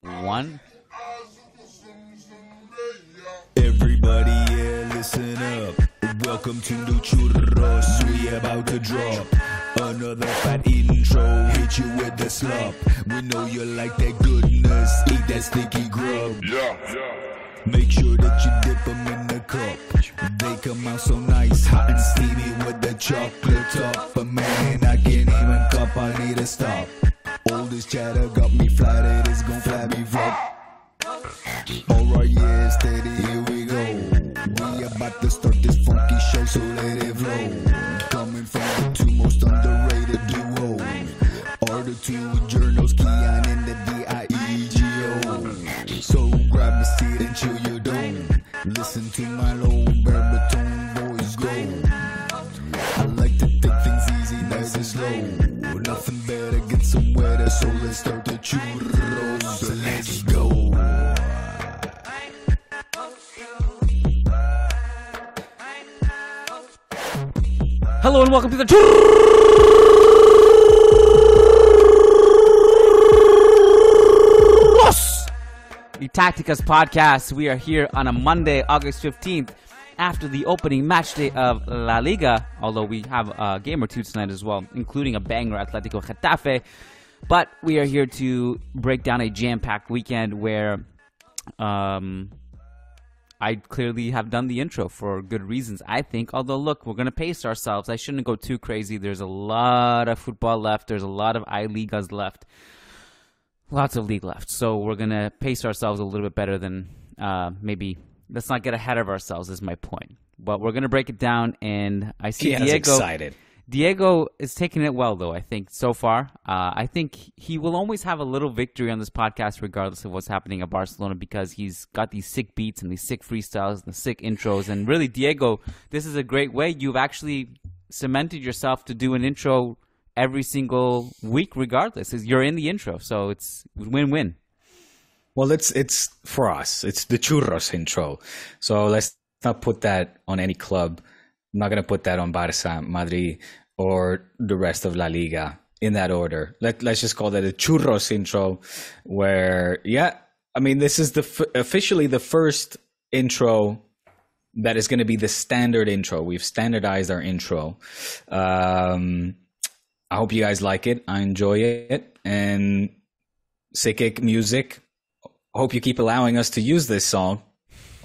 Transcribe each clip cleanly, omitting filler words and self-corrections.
One. Everybody, yeah, listen up. Welcome to the Churros. We about to drop another fat intro. Hit you with the slop. We know you like that goodness. Eat that sticky grub. Yeah. Make sure that you dip them in the cup. They come out so nice, hot and steamy with the chocolate top. But man, I can't even cup. I need to stop. All this chatter got me flattered. It's gon' flat me flop. Alright, yeah, steady, here we go. We about to start this funky show, so let it flow. Coming from the two most underrated duos are the two journals, Kiyan and the Diego. So grab a seat and chill your dome. Listen to my low baritone voice go. I like to take things easy, nice and slow. Nothing better, get some weather, so let's start the churros. So let's go. Hello and welcome to the Tácticas Podcast. We are here on a Monday, August 15th, after the opening match day of La Liga, although we have a game or two tonight as well, including a banger Atletico Getafe. But we are here to break down a jam-packed weekend where I clearly have done the intro for good reasons, I think. Although, look, we're going to pace ourselves. I shouldn't go too crazy. There's a lot of football left. There's a lot of I-Ligas left. Lots of league left. So we're going to pace ourselves a little bit better than maybe. Let's not get ahead of ourselves is my point. But we're going to break it down. And I see Diego excited. Diego is taking it well, though, I think, so far. I think he will always have a little victory on this podcast regardless of what's happening at Barcelona because he's got these sick beats and these sick freestyles and the sick intros. And really, Diego, this is a great way. You've actually cemented yourself to do an intro every single week regardless. You're in the intro, so it's win-win. Well, it's for us. It's the Churros intro. So let's not put that on any club. I'm not going to put that on Barca, Madrid, or the rest of La Liga in that order. Let's just call that a Churros intro where, this is officially the first intro that is going to be the standard intro. We've standardized our intro. I hope you guys like it. I enjoy it. And sick music. Hope you keep allowing us to use this song.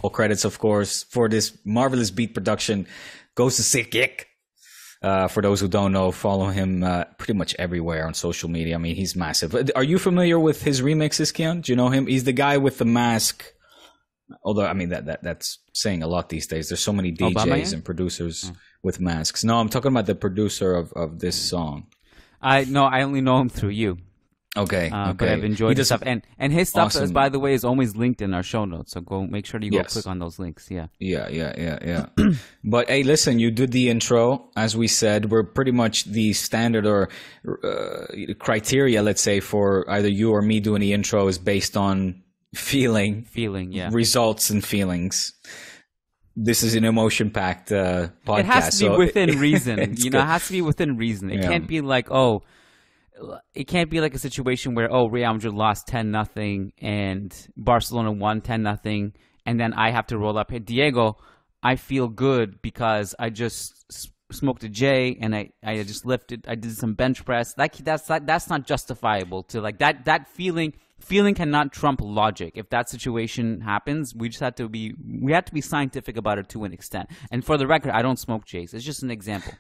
All credits, of course, for this marvelous beat production goes to Sick. For those who don't know, follow him pretty much everywhere on social media. I mean, he's massive. Are you familiar with his remixes, Kiyan? Do you know him? He's the guy with the mask. Although, I mean, that's saying a lot these days. There's so many DJs Aubameyang? and producers with masks. No, I'm talking about the producer of this song. I only know him through you. Okay. But I've enjoyed his stuff. And his stuff, awesome. by the way, is always linked in our show notes. So go make sure you go click on those links. Yeah. Yeah. But hey, listen, you did the intro. As we said, we're pretty much the standard or criteria, let's say, for either you or me doing the intro is based on feeling, results and feelings. This is an emotion-packed podcast. It has to be within reason. It has to be within reason. It can't be like, it can't be like a situation where, Real Madrid lost 10-0 and Barcelona won 10-0, and then I have to roll up. Hey, Diego, I feel good because I just smoked a J and I just lifted. I did some bench press. That's not justifiable. To like that feeling cannot trump logic. If that situation happens, we have to be scientific about it to an extent. And for the record, I don't smoke J's. It's just an example.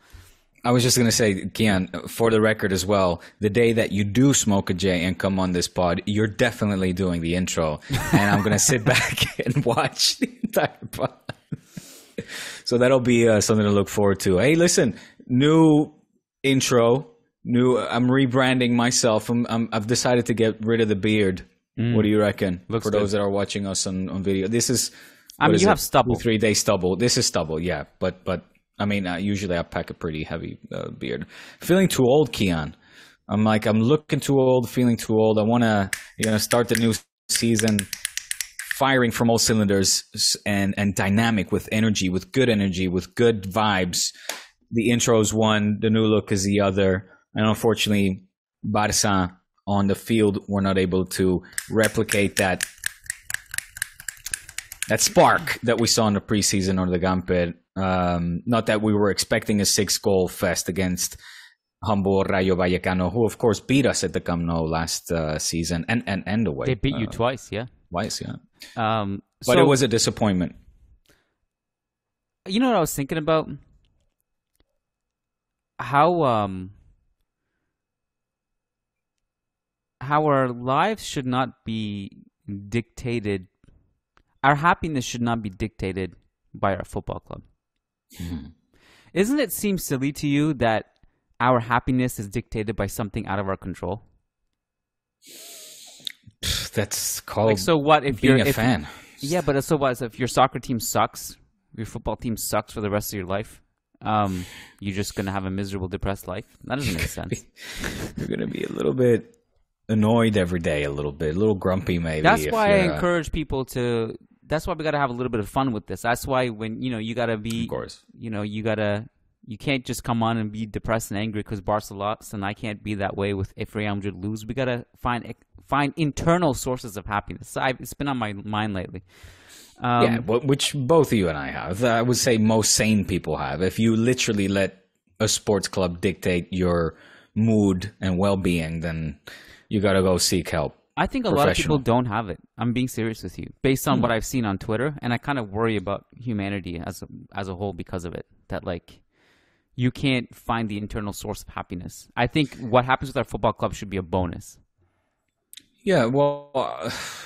I was just going to say, Kiyan, for the record as well, the day that you do smoke a J and come on this pod, you're definitely doing the intro. And I'm going to sit back and watch the entire pod. So that'll be something to look forward to. Hey, listen, new intro. I'm rebranding myself. I've decided to get rid of the beard. What do you reckon? Looks for good. those that are watching us on video. This is... you have stubble. 3 days stubble. This is stubble, yeah. But I mean, usually I pack a pretty heavy beard. Feeling too old, Kiyan. I'm looking too old, feeling too old. I want to, start the new season firing from all cylinders and dynamic with energy, with good vibes. The intro is one, the new look is the other. And unfortunately, Barca on the field, we're not able to replicate that spark that we saw in the preseason or the Gamper. Not that we were expecting a 6-goal fest against humble Rayo Vallecano, who of course beat us at the Camp Nou last season and away. They beat you twice, yeah. Twice, yeah. But it was a disappointment. You know what I was thinking about? How our lives should not be dictated. Our happiness should not be dictated by our football club. Mm-hmm. Isn't it seem silly to you that our happiness is dictated by something out of our control? That's called like, so what if being you're a fan. Yeah, but so what if your soccer team sucks, your football team sucks for the rest of your life? You're just going to have a miserable, depressed life? That doesn't make sense. You're going to be a little bit annoyed every day, a little grumpy maybe. That's why I encourage people to... That's why we got to have a little bit of fun with this. That's why when, you got to be... Of course. You can't just come on and be depressed and angry because Barcelona, and I can't be that way if Real Madrid lose. We got to find internal sources of happiness. It's been on my mind lately. Which both of you and I have. I would say most sane people have. If you literally let a sports club dictate your mood and well-being, then you got to go seek help. I think a lot of people don't have it. I'm being serious with you. Based on what I've seen on Twitter, and I kind of worry about humanity as a whole because of it. That, like, you can't find the internal source of happiness. I think what happens with our football club should be a bonus. Yeah, well,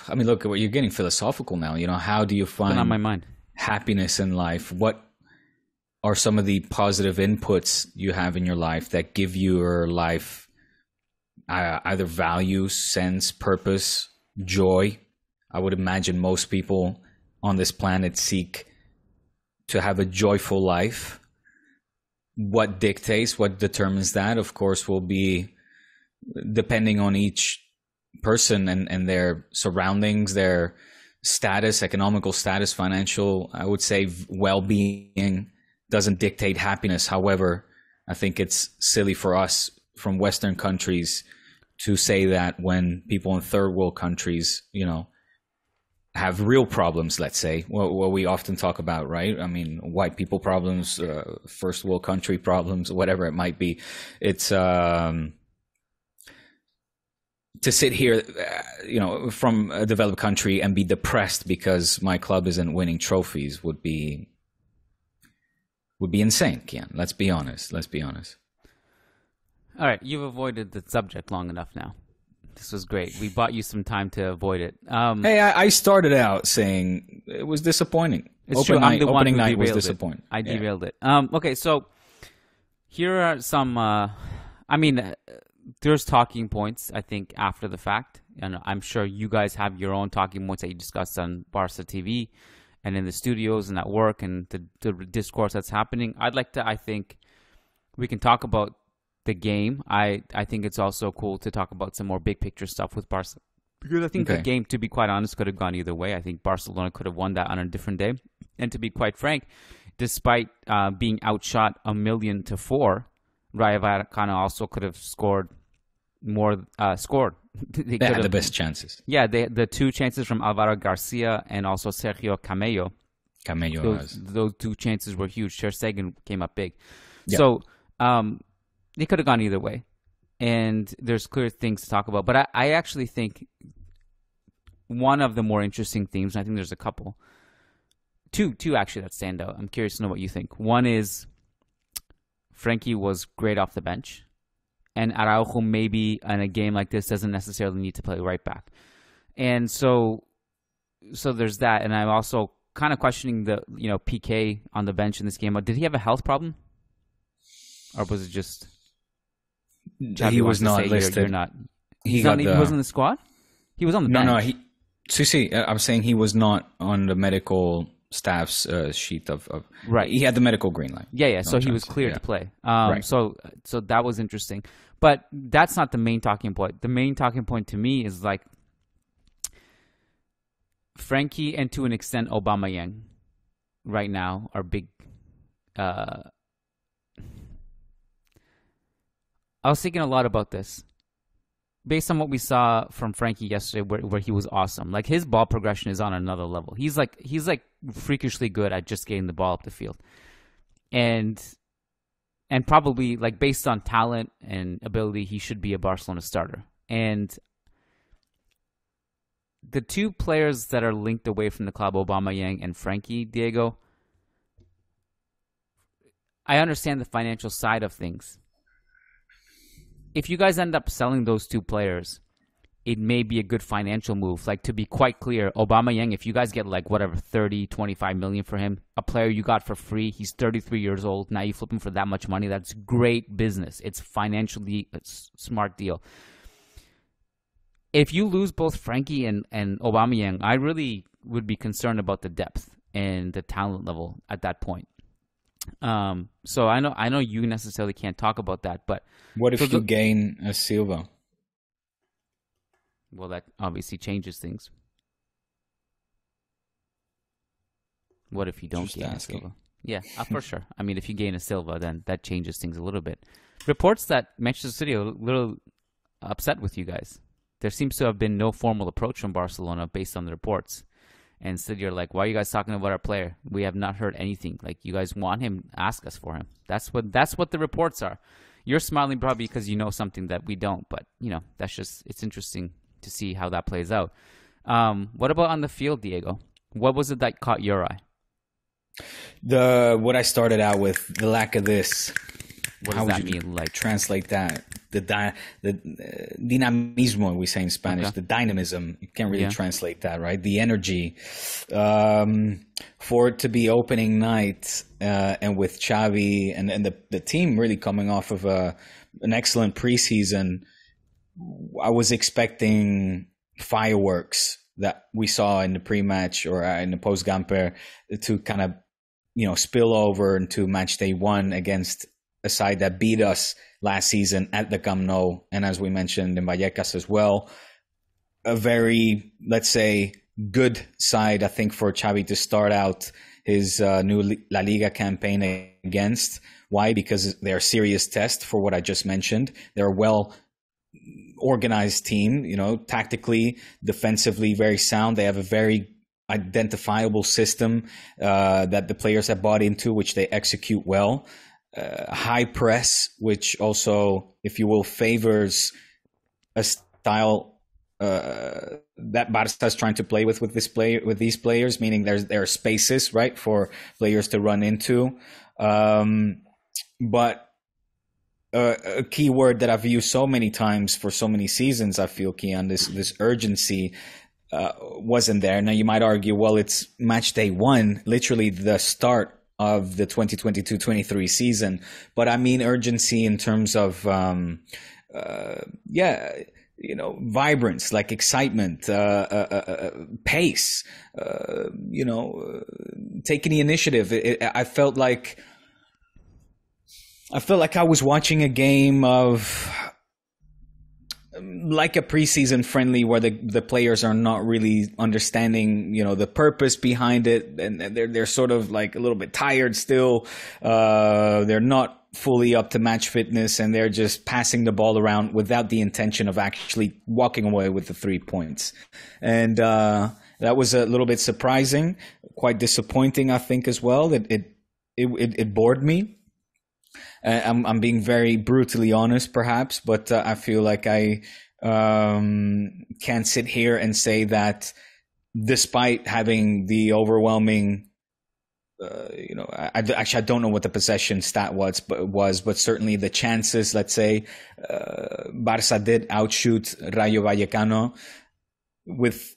I mean, look, you're getting philosophical now. How do you find on my mind. happiness in life? What are some of the positive inputs you have in your life that give your life either value, sense, purpose, joy? I would imagine most people on this planet seek to have a joyful life. What determines that, of course, will be depending on each person and their surroundings, their status, economical status, financial, I would say well-being doesn't dictate happiness. However, I think it's silly for us from Western countries to say that when people in third world countries, have real problems, let's say, what we often talk about, right? I mean, white people problems, first world country problems, whatever it might be. It's to sit here, from a developed country and be depressed because my club isn't winning trophies would be insane, Kiyan. Let's be honest. All right, you've avoided the subject long enough now. This was great. We bought you some time to avoid it. Hey, I started out saying it was disappointing. It's true. I'm the one who opening night was derailed disappointing. I derailed it. Okay, so here are some. There's talking points, I think, after the fact, and I'm sure you guys have your own talking points that you discussed on Barca TV and in the studios and at work and the discourse that's happening. I think we can talk about the game. I think it's also cool to talk about some more big picture stuff with Barca, because I think the game, to be quite honest, could have gone either way. I think Barcelona could have won that on a different day. And to be quite frank, despite being outshot 1,000,000-4, Rayo Vallecano also could have scored more. They had the best chances. Yeah, the two chances from Alvaro Garcia and also Sergio Camello. Those two chances were huge. Ter Stegen came up big. Yeah. So they could have gone either way. And there's clear things to talk about. But I actually think one of the more interesting themes, and I think there's a couple, two actually that stand out. I'm curious to know what you think. One is Frenkie was great off the bench. And Araujo maybe in a game like this doesn't necessarily need to play right back. And so there's that. And I'm also kind of questioning the PK on the bench in this game. Did he have a health problem? Or was it just... He was not listed. You're not. He was in the squad? He was on the bench. No. I'm saying he was not on the medical staff's sheet of right. He had the medical green light. Yeah. So he was cleared to play. Right. So that was interesting. But that's not the main talking point. The main talking point to me is like Frenkie and to an extent Aubameyang right now are big. I was thinking a lot about this. based on what we saw from Frenkie yesterday, where he was awesome. Like, his ball progression is on another level. He's like freakishly good at just getting the ball up the field, and probably, like, based on talent and ability, he should be a Barcelona starter. And the two players that are linked away from the club, Aubameyang and Frenkie, Diego, I understand the financial side of things. If you guys end up selling those two players, it may be a good financial move. Like, to be quite clear, Aubameyang, if you guys get like whatever 30, 25 million for him, a player you got for free, he's 33 years old, now you flip him for that much money, that's great business. It's financially a smart deal. If you lose both Frenkie and Aubameyang, I really would be concerned about the depth and the talent level at that point. So I know you necessarily can't talk about that, but what if you gain a Silva? Well, that obviously changes things. What if you don't gain a Silva? Yeah, for sure. I mean, if you gain a Silva, then that changes things a little bit. Reports that Manchester City are a little upset with you guys. There seems to have been no formal approach from Barcelona based on the reports. And City are like, why are you guys talking about our player? We have not heard anything. Like, you guys want him, ask us for him. That's what the reports are. You're smiling probably because you know something that we don't. But, it's interesting to see how that plays out. What about on the field, Diego? What was it that caught your eye? What I started out with, the lack of this. What does that mean? Like, translate that? The dinamismo, we say in Spanish. Okay. The dynamism. You can't really translate that, right? The energy. For it to be opening night, and with Xavi and the team really coming off of an excellent preseason, I was expecting fireworks that we saw in the pre-match or in the post-Gamper to kind of, spill over into match day one against a side that beat us last season at the Camp Nou, and as we mentioned in Vallecas as well, a very, let's say, good side, I think, for Xavi to start out his new La Liga campaign against. Why? Because they're a serious test for what I just mentioned. They're a well-organized team, tactically, defensively, very sound. They have a very identifiable system that the players have bought into, which they execute well. High press, which also, if you will, favors a style that Barca is trying to play with these players, meaning there are spaces, right, for players to run into. But a key word that I've used so many times for so many seasons, I feel, Kiyan, this urgency wasn't there. Now you might argue, well, it's match day one, literally the start of the 2022-23 season, but I mean urgency in terms of vibrance, like excitement, pace, taking the initiative. I felt like I was watching a game of like a preseason friendly where the players are not really understanding, the purpose behind it, and they're sort of like a little bit tired still. They're not fully up to match fitness, and they're just passing the ball around without the intention of actually walking away with the 3 points. And that was a little bit surprising, quite disappointing, I think, as well. It bored me. I'm being very brutally honest, perhaps, but I feel like I can't sit here and say that despite having the overwhelming, I don't know what the possession stat was, but certainly the chances, let's say, Barca did outshoot Rayo Vallecano with,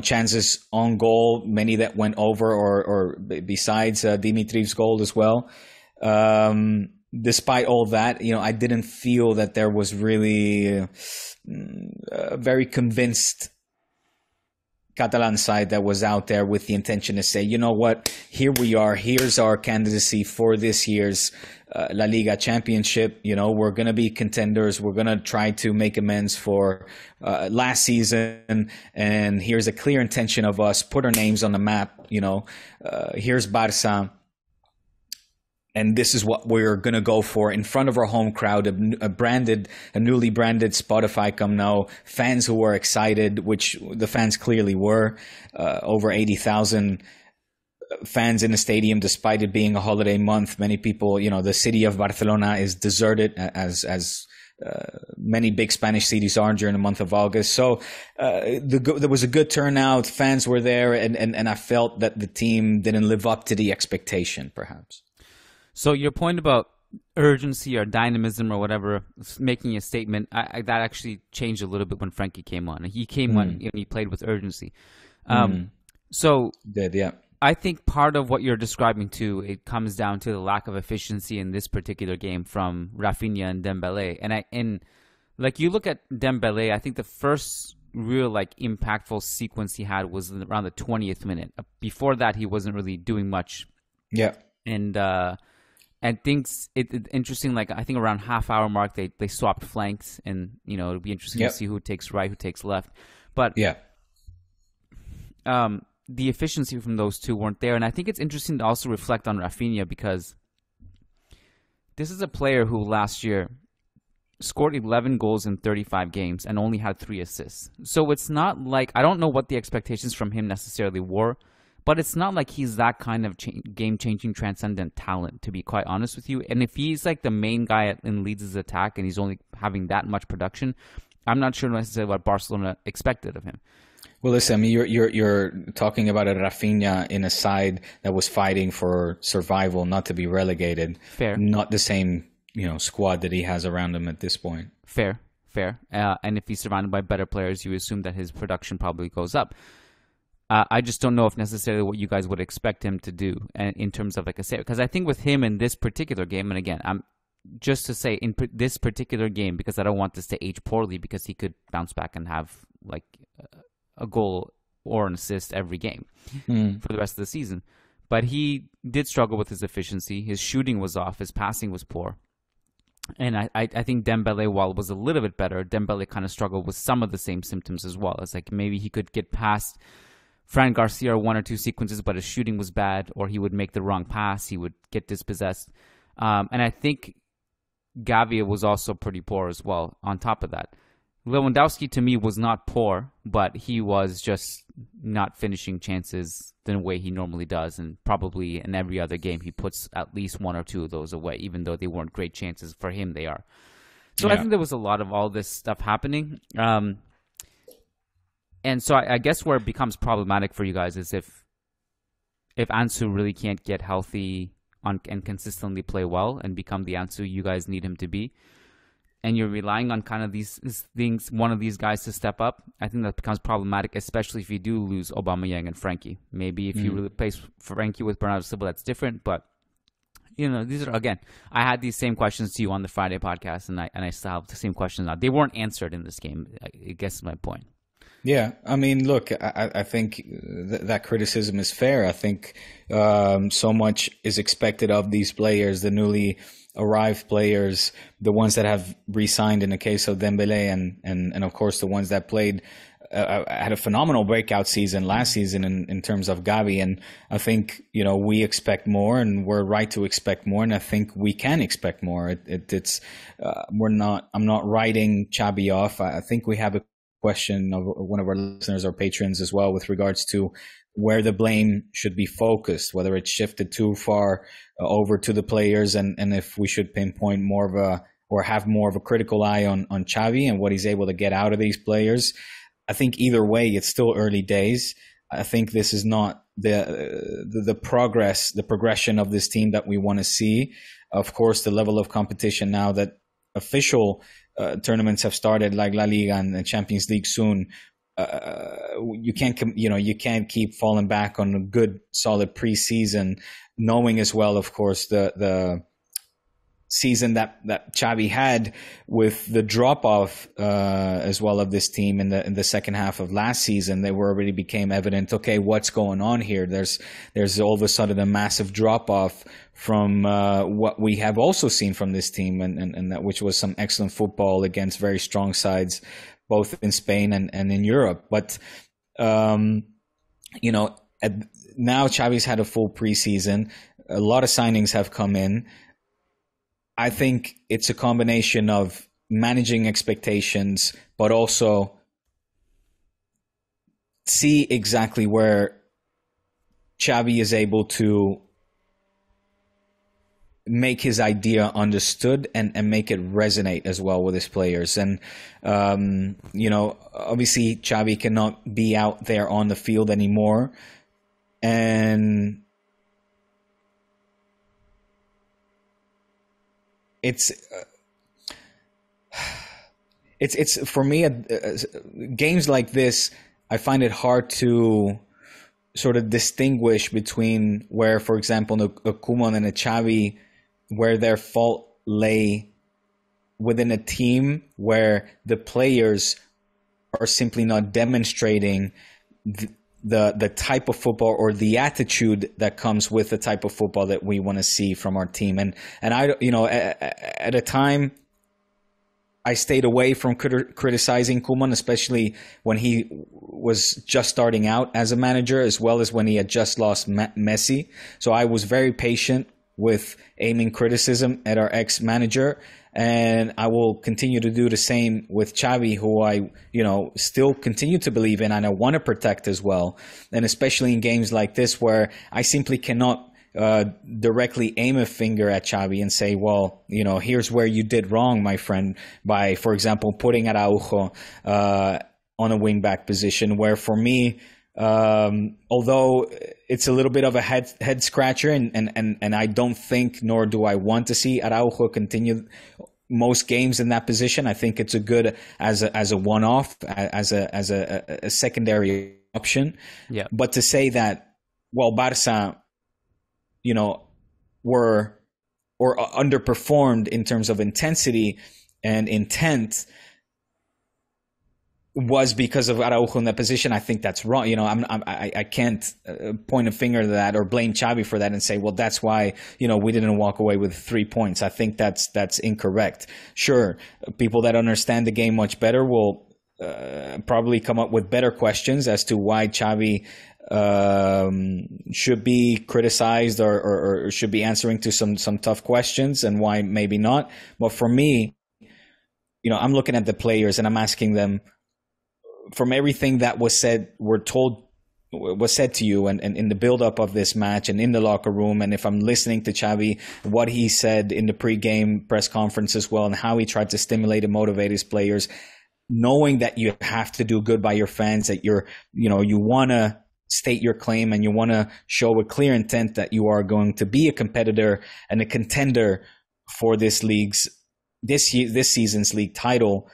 chances on goal, many that went over or besides Dimitriv's goal as well. Despite all that, I didn't feel that there was really a very convinced Catalan side that was out there with the intention to say, you know what, here we are, here's our candidacy for this year's La Liga championship. We're going to be contenders. We're going to try to make amends for last season. And here's a clear intention of us, put our names on the map. Here's Barca. and this is what we're going to go for in front of our home crowd, a newly branded Spotify Come Now, fans who were excited, which the fans clearly were, over 80,000 fans in the stadium, despite it being a holiday month. Many people, the city of Barcelona is deserted, as many big Spanish cities are during the month of August. So there was a good turnout. Fans were there, and I felt that the team didn't live up to the expectation, perhaps. So your point about urgency or dynamism or whatever, making a statement, that actually changed a little bit when Frenkie came on. He came on and he played with urgency. So yeah. I think part of what you're describing too, it comes down to the lack of efficiency in this particular game from Raphinha and Dembele. And like you look at Dembele, I think the first real impactful sequence he had was around the 20th minute. Before that, he wasn't really doing much. Yeah. And things it interesting. I think around half-hour mark they swapped flanks, and it'll be interesting to see who takes right, who takes left. But the efficiency from those two weren't there, and I think it's interesting to also reflect on Raphinha, because this is a player who last year scored 11 goals in 35 games and only had 3 assists. So it's not like, I don't know what the expectations from him necessarily were, but it's not like he's that kind of game-changing, transcendent talent, to be quite honest with you. And if he's the main guy in Leeds' attack and he's only having that much production, I'm not sure necessarily what Barcelona expected of him. Well, listen, I mean, you're talking about a Raphinha in a side that was fighting for survival, not to be relegated. Fair. Not the same, squad that he has around him at this point. Fair. And if he's surrounded by better players, you assume that his production probably goes up. I just don't know if necessarily what you guys would expect him to do in terms of a save. Because I think with him in this particular game, and again, I'm just to say in this particular game, because I don't want this to age poorly, because he could bounce back and have a goal or an assist every game for the rest of the season. But he did struggle with his efficiency. His shooting was off. His passing was poor. And I think Dembele, while it was a little bit better, Dembele kind of struggled with some of the same symptoms as well. It's maybe he could get past Fran Garcia 1 or 2 sequences, but his shooting was bad, or he would make the wrong pass. He would get dispossessed. And I think Gavi was also pretty poor as well on top of that. Lewandowski, to me, was not poor, but he was just not finishing chances the way he normally does. And probably in every other game, he puts at least 1 or 2 of those away, even though they weren't great chances. For him, they are. So I think there was a lot of all this stuff happening. And so I guess where it becomes problematic for you guys is if Ansu really can't get healthy and consistently play well and become the Ansu you guys need him to be, and you're relying on kind of these things, one of these guys to step up, I think that becomes problematic, especially if you do lose Aubameyang and Frenkie. Maybe if you replace Frenkie with Bernardo Silva, that's different. But these are, again, I had these same questions to you on the Friday podcast, and I still have the same questions now. They weren't answered in this game, I guess is my point. Yeah, I mean, look, I think that criticism is fair. I think so much is expected of these players, the newly arrived players, the ones that have re-signed in the case of Dembele, and of course the ones that played had a phenomenal breakout season last season in terms of Gavi. And I think we expect more, and we're right to expect more, and I think we can expect more. I'm not writing Xavi off. I think we have a question of one of our listeners or patrons as well with regards to where the blame should be focused, whether it's shifted too far over to the players, and if we should pinpoint more of or have more of a critical eye on Xavi and what he's able to get out of these players. I think either way, it's still early days. I think this is not the progression of this team that we want to see. Of course, the level of competition now that official tournaments have started, like La Liga and the Champions League soon. You can't keep falling back on a good, solid preseason, knowing as well, of course, the season that Xavi had with the drop off as well of this team in the second half of last season. They already became evident. Okay, what's going on here? There's all of a sudden a massive drop off from what we have also seen from this team, and that which was some excellent football against very strong sides, both in Spain and in Europe. But now Xavi's had a full preseason. A lot of signings have come in. I think it's a combination of managing expectations, but also see exactly where Xavi is able to make his idea understood and make it resonate as well with his players. And, obviously Xavi cannot be out there on the field anymore. And it's for me, games like this, I find it hard to sort of distinguish between where, for example, a Koeman and a Xavi, where their fault lay within a team where the players are simply not demonstrating the type of football or the attitude that comes with the type of football that we want to see from our team. And I, at a time, I stayed away from criticizing Koeman, especially when he was just starting out as a manager, as well as when he had just lost Messi. So I was very patient with aiming criticism at our ex-manager, and I will continue to do the same with Xavi, who I, still continue to believe in and I want to protect as well. And especially in games like this where I simply cannot directly aim a finger at Xavi and say, well, here's where you did wrong, my friend, by, for example, putting Araujo on a wing-back position, where for me, although it's a little bit of a head scratcher, and I don't think, nor do I want to see Araujo continue most games in that position. I think it's a good as a one-off, as a secondary option. Yeah. But to say that, well, Barca, were or underperformed in terms of intensity and intent was because of Araujo in that position, I think that's wrong. I can't point a finger to that or blame Xavi for that and say, well, that's why, we didn't walk away with 3 points. I think that's incorrect. Sure, people that understand the game much better will probably come up with better questions as to why Xavi should be criticized or should be answering to some tough questions, and why maybe not. But for me, I'm looking at the players and I'm asking them, from everything that was said to you and in the build-up of this match and in the locker room, and if I'm listening to Xavi, what he said in the pre-game press conference as well, and how he tried to stimulate and motivate his players, knowing that you have to do good by your fans, that you want to state your claim and you want to show a clear intent that you are going to be a competitor and a contender for this season's league title.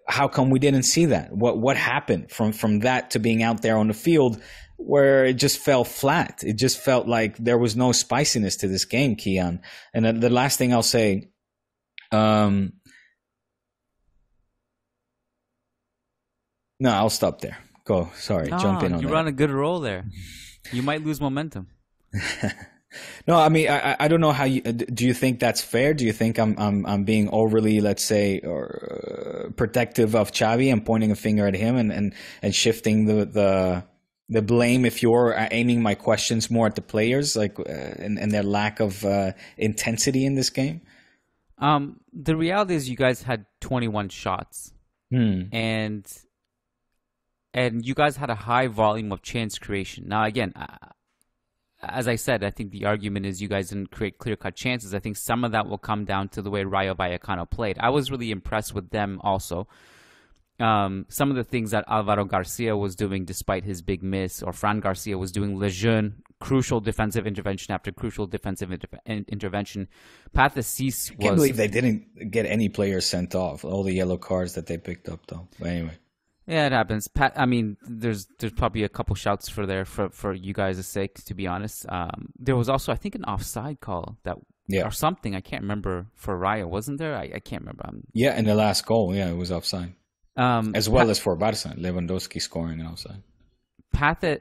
How come we didn't see that? What happened from that to being out there on the field, where it just fell flat? It just felt like there was no spiciness to this game, Kiyan. And the last thing I'll say, no, I'll stop there. Go. Sorry, jump in on that. You're on a good roll there. You might lose momentum. No, I mean, I don't know how you do. You think that's fair? Do you think I'm being overly, let's say, or protective of Xavi and pointing a finger at him and shifting the blame, if you're aiming my questions more at the players, like and their lack of intensity in this game? The reality is, you guys had 21 shots, and you guys had a high volume of chance creation. Now, again, as I said, I think the argument is you guys didn't create clear-cut chances. I think some of that will come down to the way Rayo Vallecano played. I was really impressed with them also. Some of the things that Alvaro Garcia was doing despite his big miss, or Fran Garcia was doing, Lejeune, crucial defensive intervention after crucial defensive intervention. Pathé I can't believe they didn't get any players sent off. All the yellow cards that they picked up, though. But anyway. Yeah, it happens. There's probably a couple shouts for you guys' sake, to be honest. There was also, I think, an offside call or something. I can't remember, for Raya, wasn't there? I can't remember. Yeah, in the last goal, it was offside. As well as for Barca, Lewandowski scoring an offside. Pathé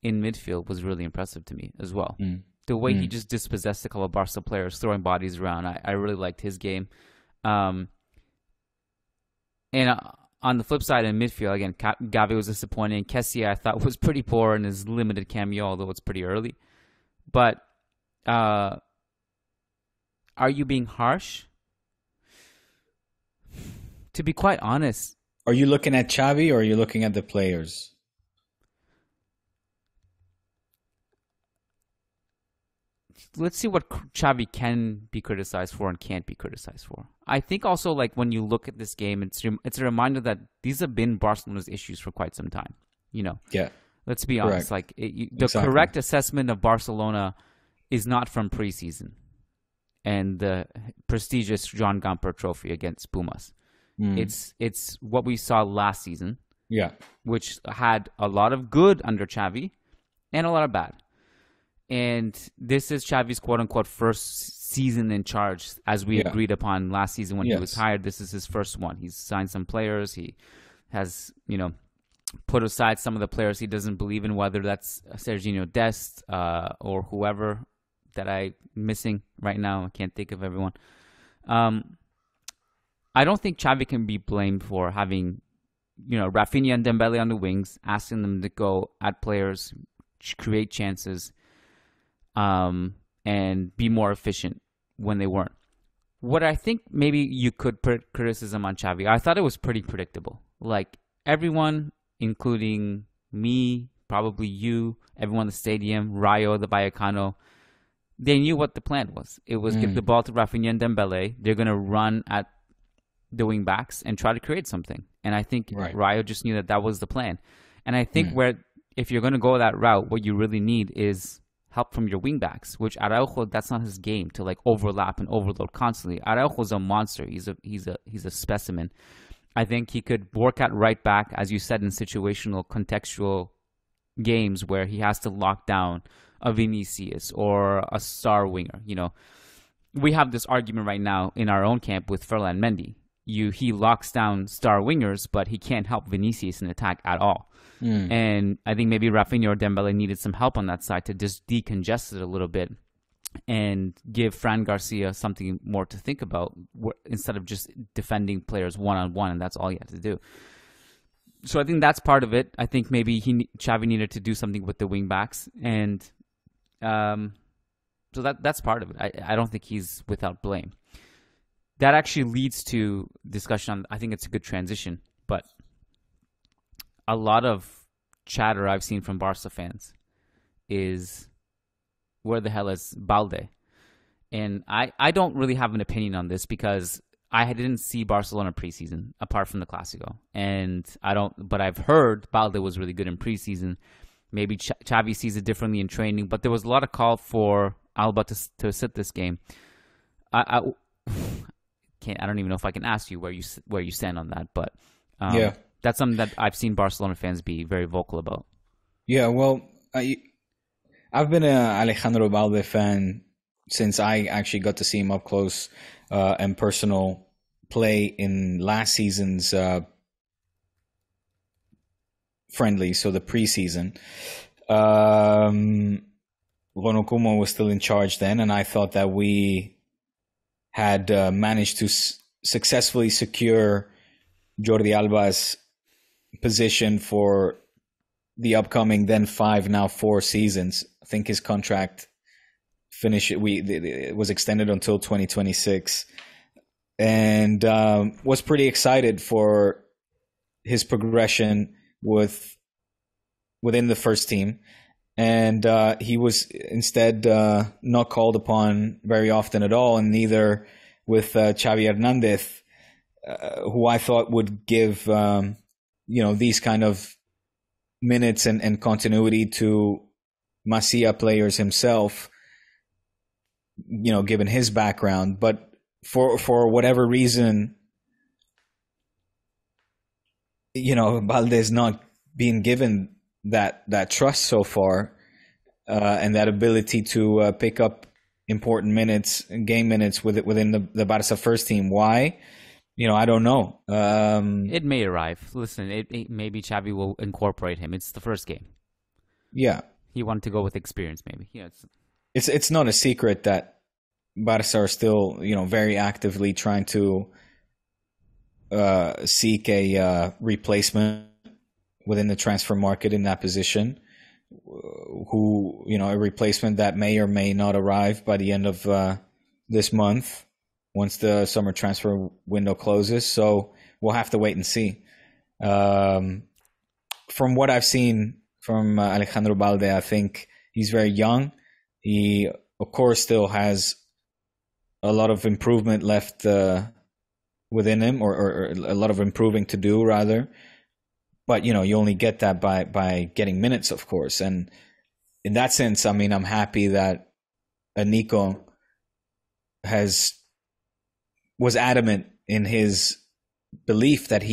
in midfield was really impressive to me as well. The way he just dispossessed a couple of Barca players, throwing bodies around. I really liked his game. And on the flip side, in midfield, again, Gavi was disappointing. Kessie, I thought, was pretty poor in his limited cameo, although it's pretty early. But are you being harsh? To be quite honest, are you looking at Xavi or are you looking at the players? Let's see what Xavi can be criticized for and can't be criticized for. I think also, like, when you look at this game, it's a reminder that these have been Barcelona's issues for quite some time. You know, yeah. Let's be honest. Like, the correct assessment of Barcelona is not from preseason and the prestigious John Gamper Trophy against Pumas. It's what we saw last season, which had a lot of good under Xavi and a lot of bad. And this is Xavi's quote-unquote first season in charge, as we agreed upon last season when he was hired. This is his first one. He's signed some players. He has, put aside some of the players he doesn't believe in, whether that's Serginho Dest or whoever that I'm missing right now. I can't think of everyone. I don't think Xavi can be blamed for having, Raphinha and Dembele on the wings, asking them to go at players, create chances, and be more efficient when they weren't. What I think maybe you could put criticism on Xavi, I thought it was pretty predictable. Like, everyone, including me, probably you, everyone in the stadium, Rayo, the Vallecano, they knew what the plan was. It was give the ball to Raphinha and Dembele. They're going to run at the wing backs and try to create something. And I think Rayo just knew that was the plan. And I think if you're going to go that route, what you really need is help from your wing backs, which Araujo, that's not his game, to like overlap and overload constantly. Araujo's a monster. He's a specimen. I think he could work at right back, as you said, in situational, contextual games where he has to lock down a Vinicius or a star winger. We have this argument right now in our own camp with Ferland Mendy. He locks down star wingers, but he can't help Vinicius in attack at all. And I think maybe Raphinha or Dembele needed some help on that side to just decongest it a little bit and give Fran Garcia something more to think about instead of just defending players one-on-one, and that's all he had to do. So I think that's part of it. I think maybe Xavi needed to do something with the wing-backs, and so that's part of it. I don't think he's without blame. That actually leads to discussion on, I think it's a good transition, but a lot of chatter I've seen from Barca fans is, where the hell is Balde? And I don't really have an opinion on this because I didn't see Barcelona preseason apart from the Clásico. But I've heard Balde was really good in preseason. Maybe Xavi sees it differently in training, but there was a lot of call for Alaba to sit this game. I don't even know if I can ask you where you stand on that, but that's something that I've seen Barcelona fans be very vocal about. Yeah, well, I've been an Alejandro Balde fan since I actually got to see him up close and personal play in last season's friendly, so the preseason. Ronald Koeman was still in charge then, and I thought that we had managed to successfully secure Jordi Alba's position for the upcoming then 5, now 4 seasons. I think his contract it was extended until 2026, and was pretty excited for his progression within the first team. And he was instead not called upon very often at all, and neither with Xavi Hernandez, who I thought would give these kind of minutes and continuity to Masia players himself, given his background. But for whatever reason, Balde is not being given that trust so far, and that ability to pick up important minutes, game minutes within the Barca first team. Why? I don't know. It may arrive. Listen, maybe Xavi will incorporate him. It's the first game. Yeah, he wanted to go with experience. Maybe. It's not a secret that Barca are still very actively trying to seek a replacement within the transfer market in that position. who, a replacement that may or may not arrive by the end of this month once the summer transfer window closes. So we'll have to wait and see. From what I've seen from Alejandro Balde, I think he's very young. He, of course, still has a lot of improvement left within him, or a lot of improving to do, rather. But, you only get that by getting minutes, of course. And in that sense, I mean, I'm happy that Nico was adamant in his belief that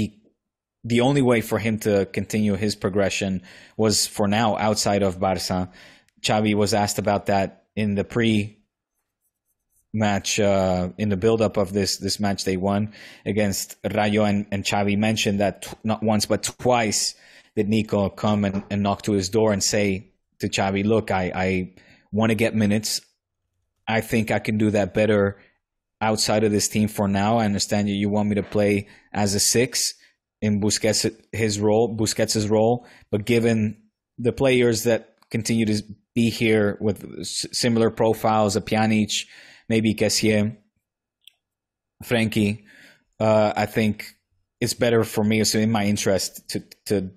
the only way for him to continue his progression was, for now, outside of Barca. Xavi was asked about that in the match, in the build-up of this match they won against Rayo, and Xavi mentioned that not once but twice did Nico come and knock to his door and say to Xavi, look, I want to get minutes. I think I can do that better outside of this team for now. I understand you want me to play as a 6 in Busquets' role, but given the players that continue to be here with similar profiles, a Pjanic, maybe Kessié, Frenkie, I think it's better for me. It's in my interest to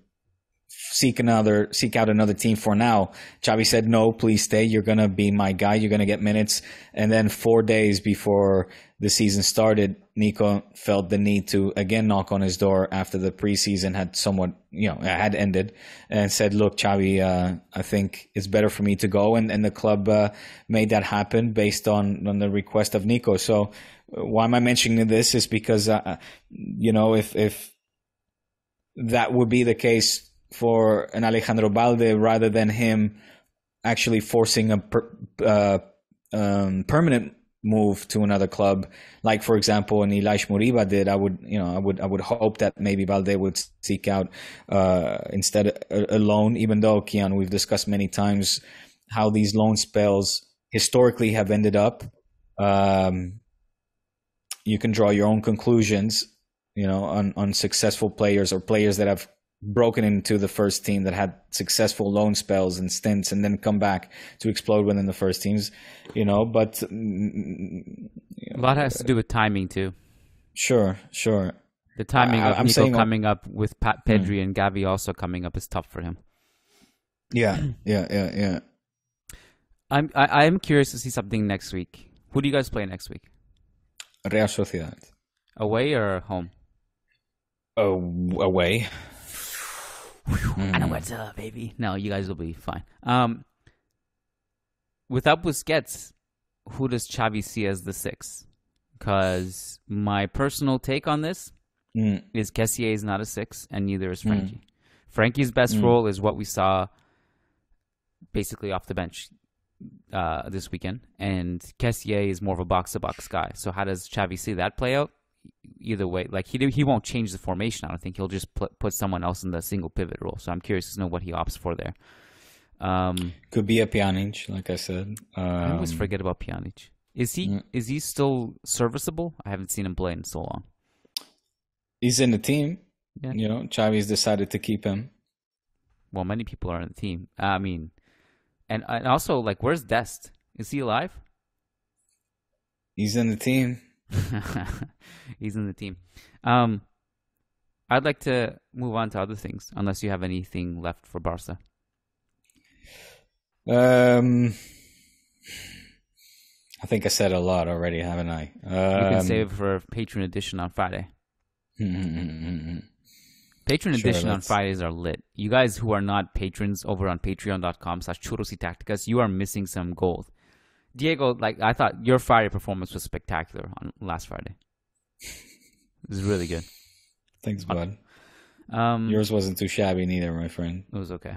seek out another team for now. Xavi said, no, please stay. You're going to be my guy. You're going to get minutes. And then 4 days before the season started, Nico felt the need to again knock on his door after the preseason had ended, and said, look, Xavi, I think it's better for me to go. And the club made that happen based on the request of Nico. So why am I mentioning this is because, if that would be the case for an Alejandro Balde, rather than him actually forcing a permanent move to another club, like for example an Ilaix Moriba did, I would hope that maybe Balde would seek out instead a loan. Even though, Kiyan, we've discussed many times how these loan spells historically have ended up. You can draw your own conclusions, on successful players or players that have broken into the first team that had successful loan spells and stints and then come back to explode within the first teams, but a lot has to do with timing too. Sure. The timing of Nico coming up with Pedri and Gavi also coming up is tough for him. Yeah. I'm curious to see something next week. Who do you guys play next week? Real Sociedad. Away or home? Away. I know what's up, baby. No, you guys will be fine. Without Busquets, who does Xavi see as the 6? Because my personal take on this is Kessié is not a 6, and neither is Frenkie. Frankie's best role is what we saw basically off the bench this weekend, and Kessié is more of a box-to-box guy. So how does Xavi see that play out? Either way, like he won't change the formation. I don't think he'll just put someone else in the single pivot role. So I'm curious to know what he opts for there. Could be a Pjanic, like I said. I always forget about Pjanic. Is he still serviceable? I haven't seen him play in so long. He's in the team. Yeah. Xavi's decided to keep him. Well, many people are in the team. I mean, and also, like, where's Dest? Is he alive? He's in the team. He's in the team. I'd like to move on to other things, unless you have anything left for Barca. I think I said a lot already, haven't I? You can save for Patreon edition on Friday. Patreon edition on Fridays are lit. You guys who are not patrons over on patreon.com/Churros y Tácticas, you are missing some gold. Diego, I thought your Friday performance was spectacular on last Friday. It was really good. Thanks, bud. Yours wasn't too shabby neither, my friend. It was okay.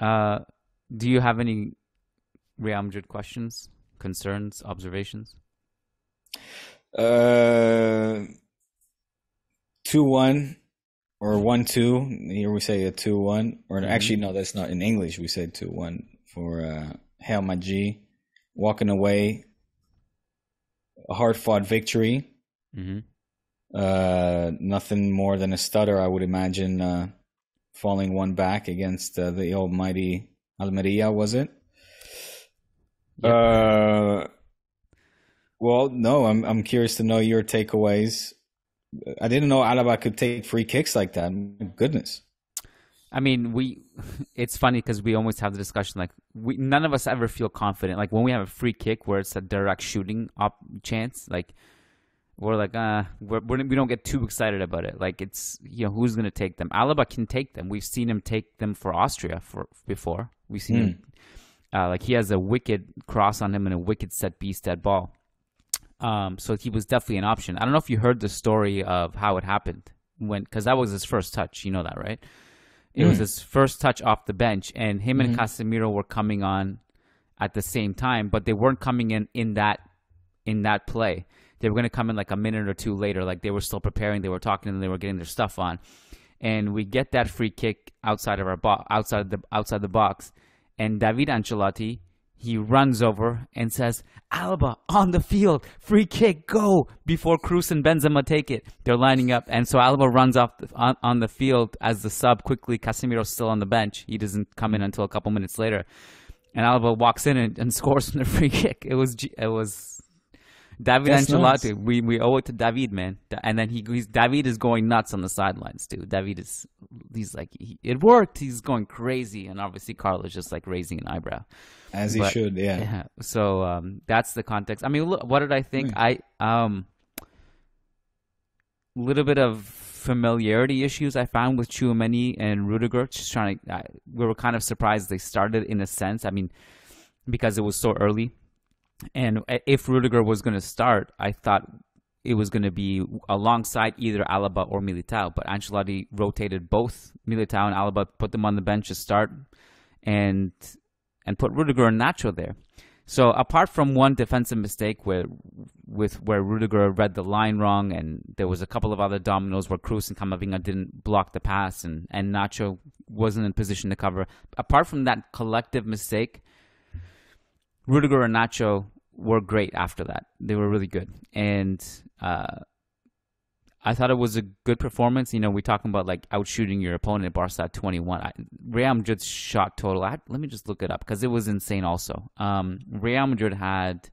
Do you have any Real Madrid questions, concerns, observations? 2-1 or 1-2. Here we say a 2-1. Or actually, no, that's not in English. We say 2-1 for Hail Maji. Walking away, a hard-fought victory. Nothing more than a stutter, I would imagine, falling one back against the almighty Almeria, was it? Yep. Well, no, I'm curious to know your takeaways. I didn't know Alaba could take free kicks like that. My goodness. I mean, it's funny because we always have the discussion, like, none of us ever feel confident. Like, when we have a free kick where it's a direct shooting chance, like, we're like, we don't get too excited about it. Like, it's, who's going to take them? Alaba can take them. We've seen him take them for Austria before. We've seen him, like, he has a wicked cross on him and a wicked set piece dead ball. So he was definitely an option. I don't know if you heard the story of how it happened, because that was his first touch. You know that, right? It was his first touch off the bench, and him and Casemiro were coming on at the same time, but they weren't coming in that play. They were going to come in like a minute or two later, like they were still preparing, they were talking, and they were getting their stuff on. And we get that free kick outside of our outside the box, and David Ancelotti, he runs over and says, Alaba on the field, free kick, go, before Kroos and Benzema take it. They're lining up, and so Alaba runs off on the field as the sub quickly. Casemiro's still on the bench. He doesn't come in until a couple minutes later. And Alaba walks in and scores from the free kick. It was David Ancelotti. Nice. We owe it to David, man. And then David is going nuts on the sidelines, too. He's like, it worked. He's going crazy. And obviously Carlos just like raising an eyebrow. As he should, yeah. So that's the context. I mean, look, what did I think? Little bit of familiarity issues I found with Tchouaméni and Rudiger. Just we were kind of surprised they started in a sense. I mean, because it was so early. And if Rudiger was going to start, I thought it was going to be alongside either Alaba or Militao. But Ancelotti rotated both Militao and Alaba, put them on the bench to start, and put Rudiger and Nacho there. So apart from one defensive mistake where Rudiger read the line wrong, and there was a couple of other dominoes where Kroos and Camavinga didn't block the pass, and Nacho wasn't in position to cover. Apart from that collective mistake, Rudiger and Nacho were great after that. They were really good. And I thought it was a good performance. We're talking about like outshooting your opponent at Barca at 21. Real Madrid's shot total, let me just look it up because it was insane also. Real Madrid had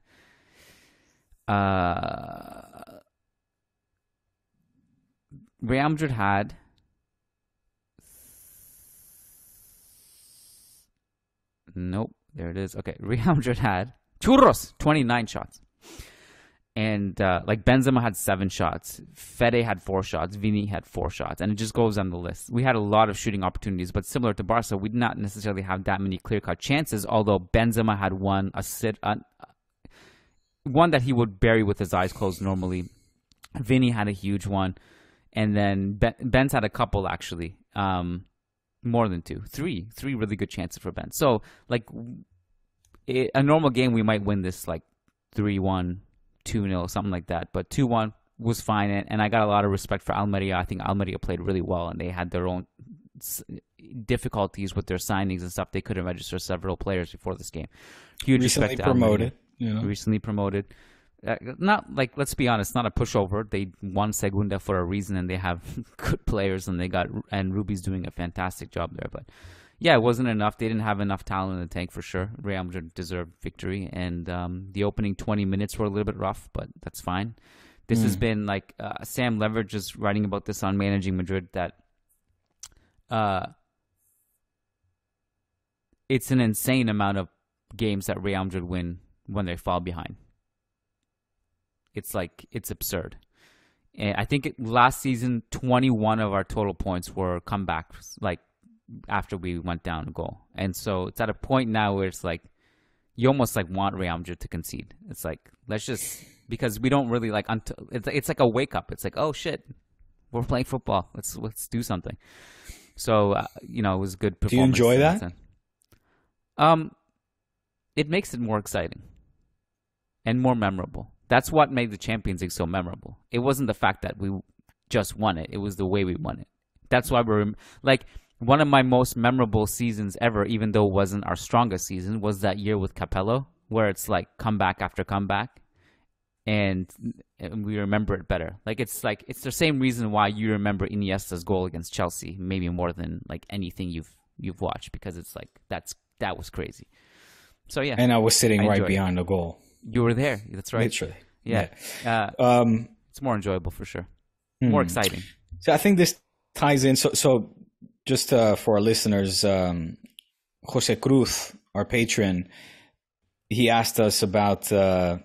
nope. There it is. Okay, Real Madrid had Churros, 29 shots. And like Benzema had 7 shots. Fede had 4 shots. Vini had 4 shots. And it just goes on the list. We had a lot of shooting opportunities, but similar to Barca, we did not necessarily have that many clear-cut chances, although Benzema had one that he would bury with his eyes closed normally. Vini had a huge one. And then Benz had a couple, actually. More than 2. 3 really good chances for Ben. So, like, a normal game, we might win this, like, 3-1, 2-0, something like that. But 2-1 was fine, and I got a lot of respect for Almeria. I think Almeria played really well, and they had their own difficulties with their signings and stuff. They couldn't register several players before this game. Huge recently respect to promoted. Recently promoted. Not like, let's be honest, not a pushover. They won Segunda for a reason, and they have good players, and Ruby's doing a fantastic job there. But yeah, it wasn't enough. They didn't have enough talent in the tank for sure. Real Madrid deserved victory, and the opening 20 minutes were a little bit rough, but that's fine. This has been like Sam Leverage is writing about this on Managing Madrid, that it's an insane amount of games that Real Madrid win when they fall behind. It's absurd. And I think last season, 21 of our total points were comebacks, like after we went down a goal. And so it's at a point now where it's like, you almost like want Real Madrid to concede. It's like, let's just, because we don't really like, it's like a wake up. It's like, oh shit, we're playing football. Let's do something. So, it was a good performance. Do you enjoy that? It makes it more exciting and more memorable. That's what made the Champions League so memorable. It wasn't the fact that we just won it. It was the way we won it. That's why we're like, one of my most memorable seasons ever, even though it wasn't our strongest season, was that year with Capello, where it's like comeback after comeback, and we remember it better. It's the same reason why you remember Iniesta's goal against Chelsea, maybe more than like anything you've watched, because it's like that's that was crazy. So yeah, and I was sitting right behind the goal. You were there. That's right. Literally. Yeah. It's more enjoyable for sure. More exciting. So I think this ties in. So just for our listeners, Jose Cruz, our patron, he asked us about the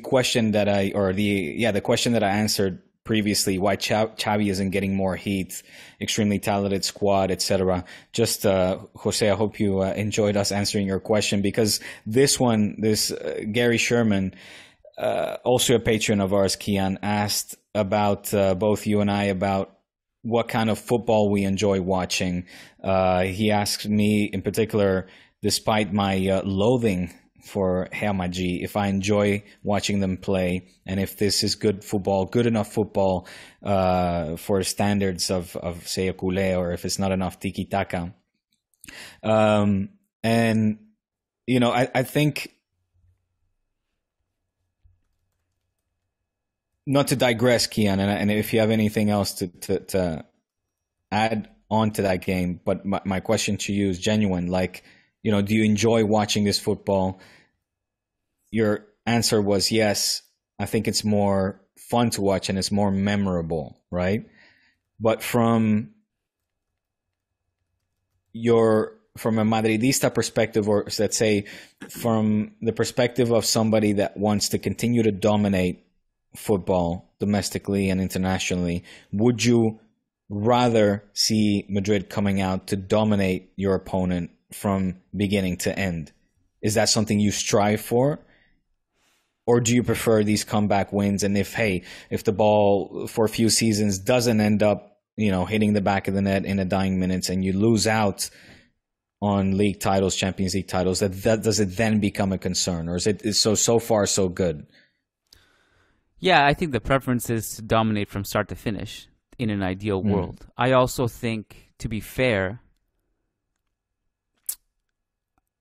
question that the question that I answered previously, why Xavi isn't getting more heat, extremely talented squad, etc. Just Jose, I hope you enjoyed us answering your question, because this Gary Sherman, also a patron of ours, Kiyan, asked about both you and I about what kind of football we enjoy watching. He asked me in particular, despite my loathing for Real Madrid, if I enjoy watching them play, and if this is good enough football for standards of say a culé, or if it's not enough tiki-taka. And you know, I think, not to digress, Kiyan, and if you have anything else to add on to that game, but my question to you is genuine. Like, you know, do you enjoy watching this football? Your answer was yes. I think it's more fun to watch and it's more memorable, right? But from a Madridista perspective, or let's say from the perspective of somebody that wants to continue to dominate football domestically and internationally, would you rather see Madrid coming out to dominate your opponent from beginning to end? Is that something you strive for? Or do you prefer these comeback wins? And if the ball for a few seasons doesn't end up, you know, hitting the back of the net in the dying minutes, and you lose out on league titles, Champions League titles, that does it then become a concern? Or is it so far so good? Yeah, I think the preference is to dominate from start to finish in an ideal world. I also think, to be fair,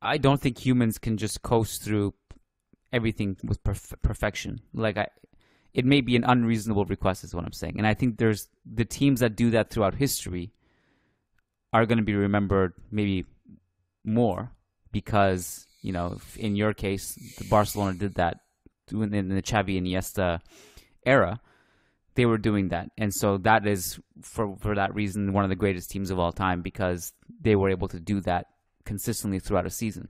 I don't think humans can just coast through everything with perfection. It may be an unreasonable request, is what I'm saying. And I think there's the teams that do that throughout history are going to be remembered maybe more because, you know, in your case, Barcelona did that in the Xavi and Iniesta era. They were doing that. And so that is, for that reason, one of the greatest teams of all time, because they were able to do that consistently throughout a season.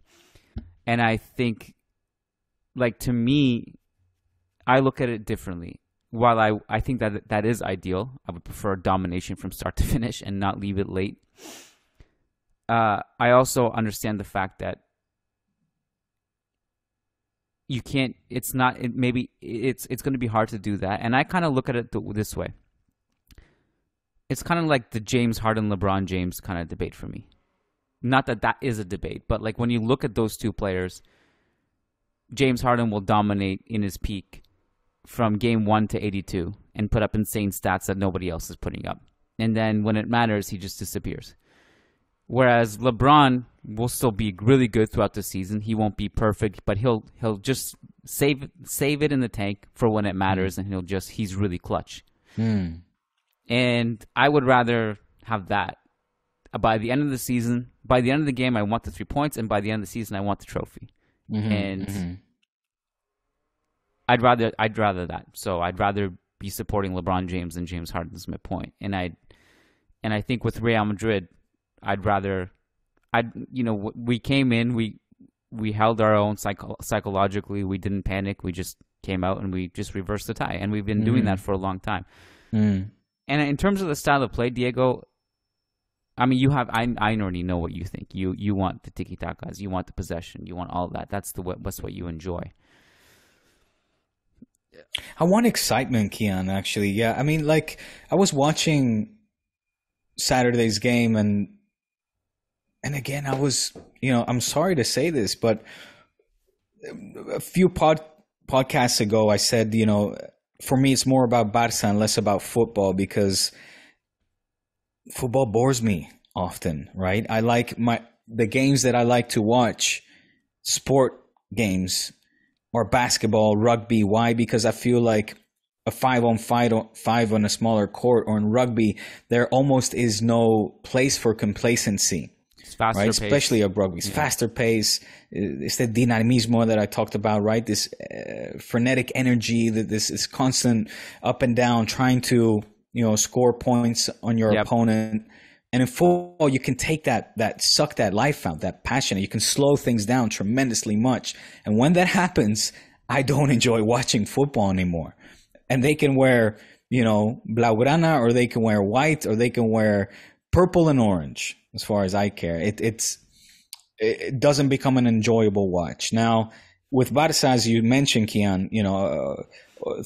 And I think, like, to me, I look at it differently. While I think that is ideal, I would prefer domination from start to finish and not leave it late. I also understand the fact that you can't. It's not. Maybe it's going to be hard to do that. And I kind of look at it this way. It's kind of like the James Harden, LeBron James kind of debate for me. Not that is a debate, but like when you look at those two players, James Harden will dominate in his peak from game 1 to 82 and put up insane stats that nobody else is putting up. And then when it matters, he just disappears. Whereas LeBron will still be really good throughout the season. He won't be perfect, but he'll just save it in the tank for when it matters, and he's really clutch. And I would rather have that. By the end of the season, by the end of the game, I want the 3 points, and by the end of the season, I want the trophy. I'd rather that. So I'd rather be supporting LeBron James than James Harden, is my point. And I think with Real Madrid, we came in, we held our own psychologically. We didn't panic. We just came out and we just reversed the tie. And we've been doing that for a long time. And in terms of the style of play, Diego, I mean, I already know what you think. You want the tiki-takas, you want the possession, you want all that. That's what you enjoy. I want excitement, Kiyan, actually. Yeah, I mean, like, I was watching Saturday's game, and again, I was, you know, I'm sorry to say this, but a few podcasts ago, I said, you know, for me, it's more about Barca and less about football, because football bores me often, right? I like the games that I like to watch, sport games, or basketball, rugby. Why? Because I feel like a 5-on-5 on a smaller court, or in rugby, there almost is no place for complacency. It's faster right? pace. Especially a rugby. It's faster pace. It's the dinamismo that I talked about, right? This frenetic energy, this constant up and down, trying to, score points on your opponent. And in football, you can take suck that life out, that passion. You can slow things down tremendously much. And when that happens, I don't enjoy watching football anymore. And they can wear, blaugrana, or they can wear white, or they can wear purple and orange, as far as I care. It doesn't become an enjoyable watch. Now, with Barca, as you mentioned, Kiyan,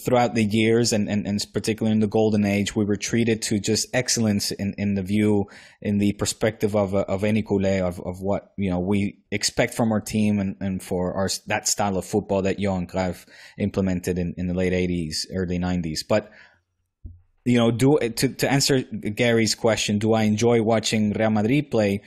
throughout the years and particularly in the golden age, we were treated to just excellence in the view, in the perspective of any culé, of what we expect from our team and for that style of football that Johan Cruyff implemented in the late 80s, early 90s. But to answer Gary's question, do I enjoy watching Real Madrid play?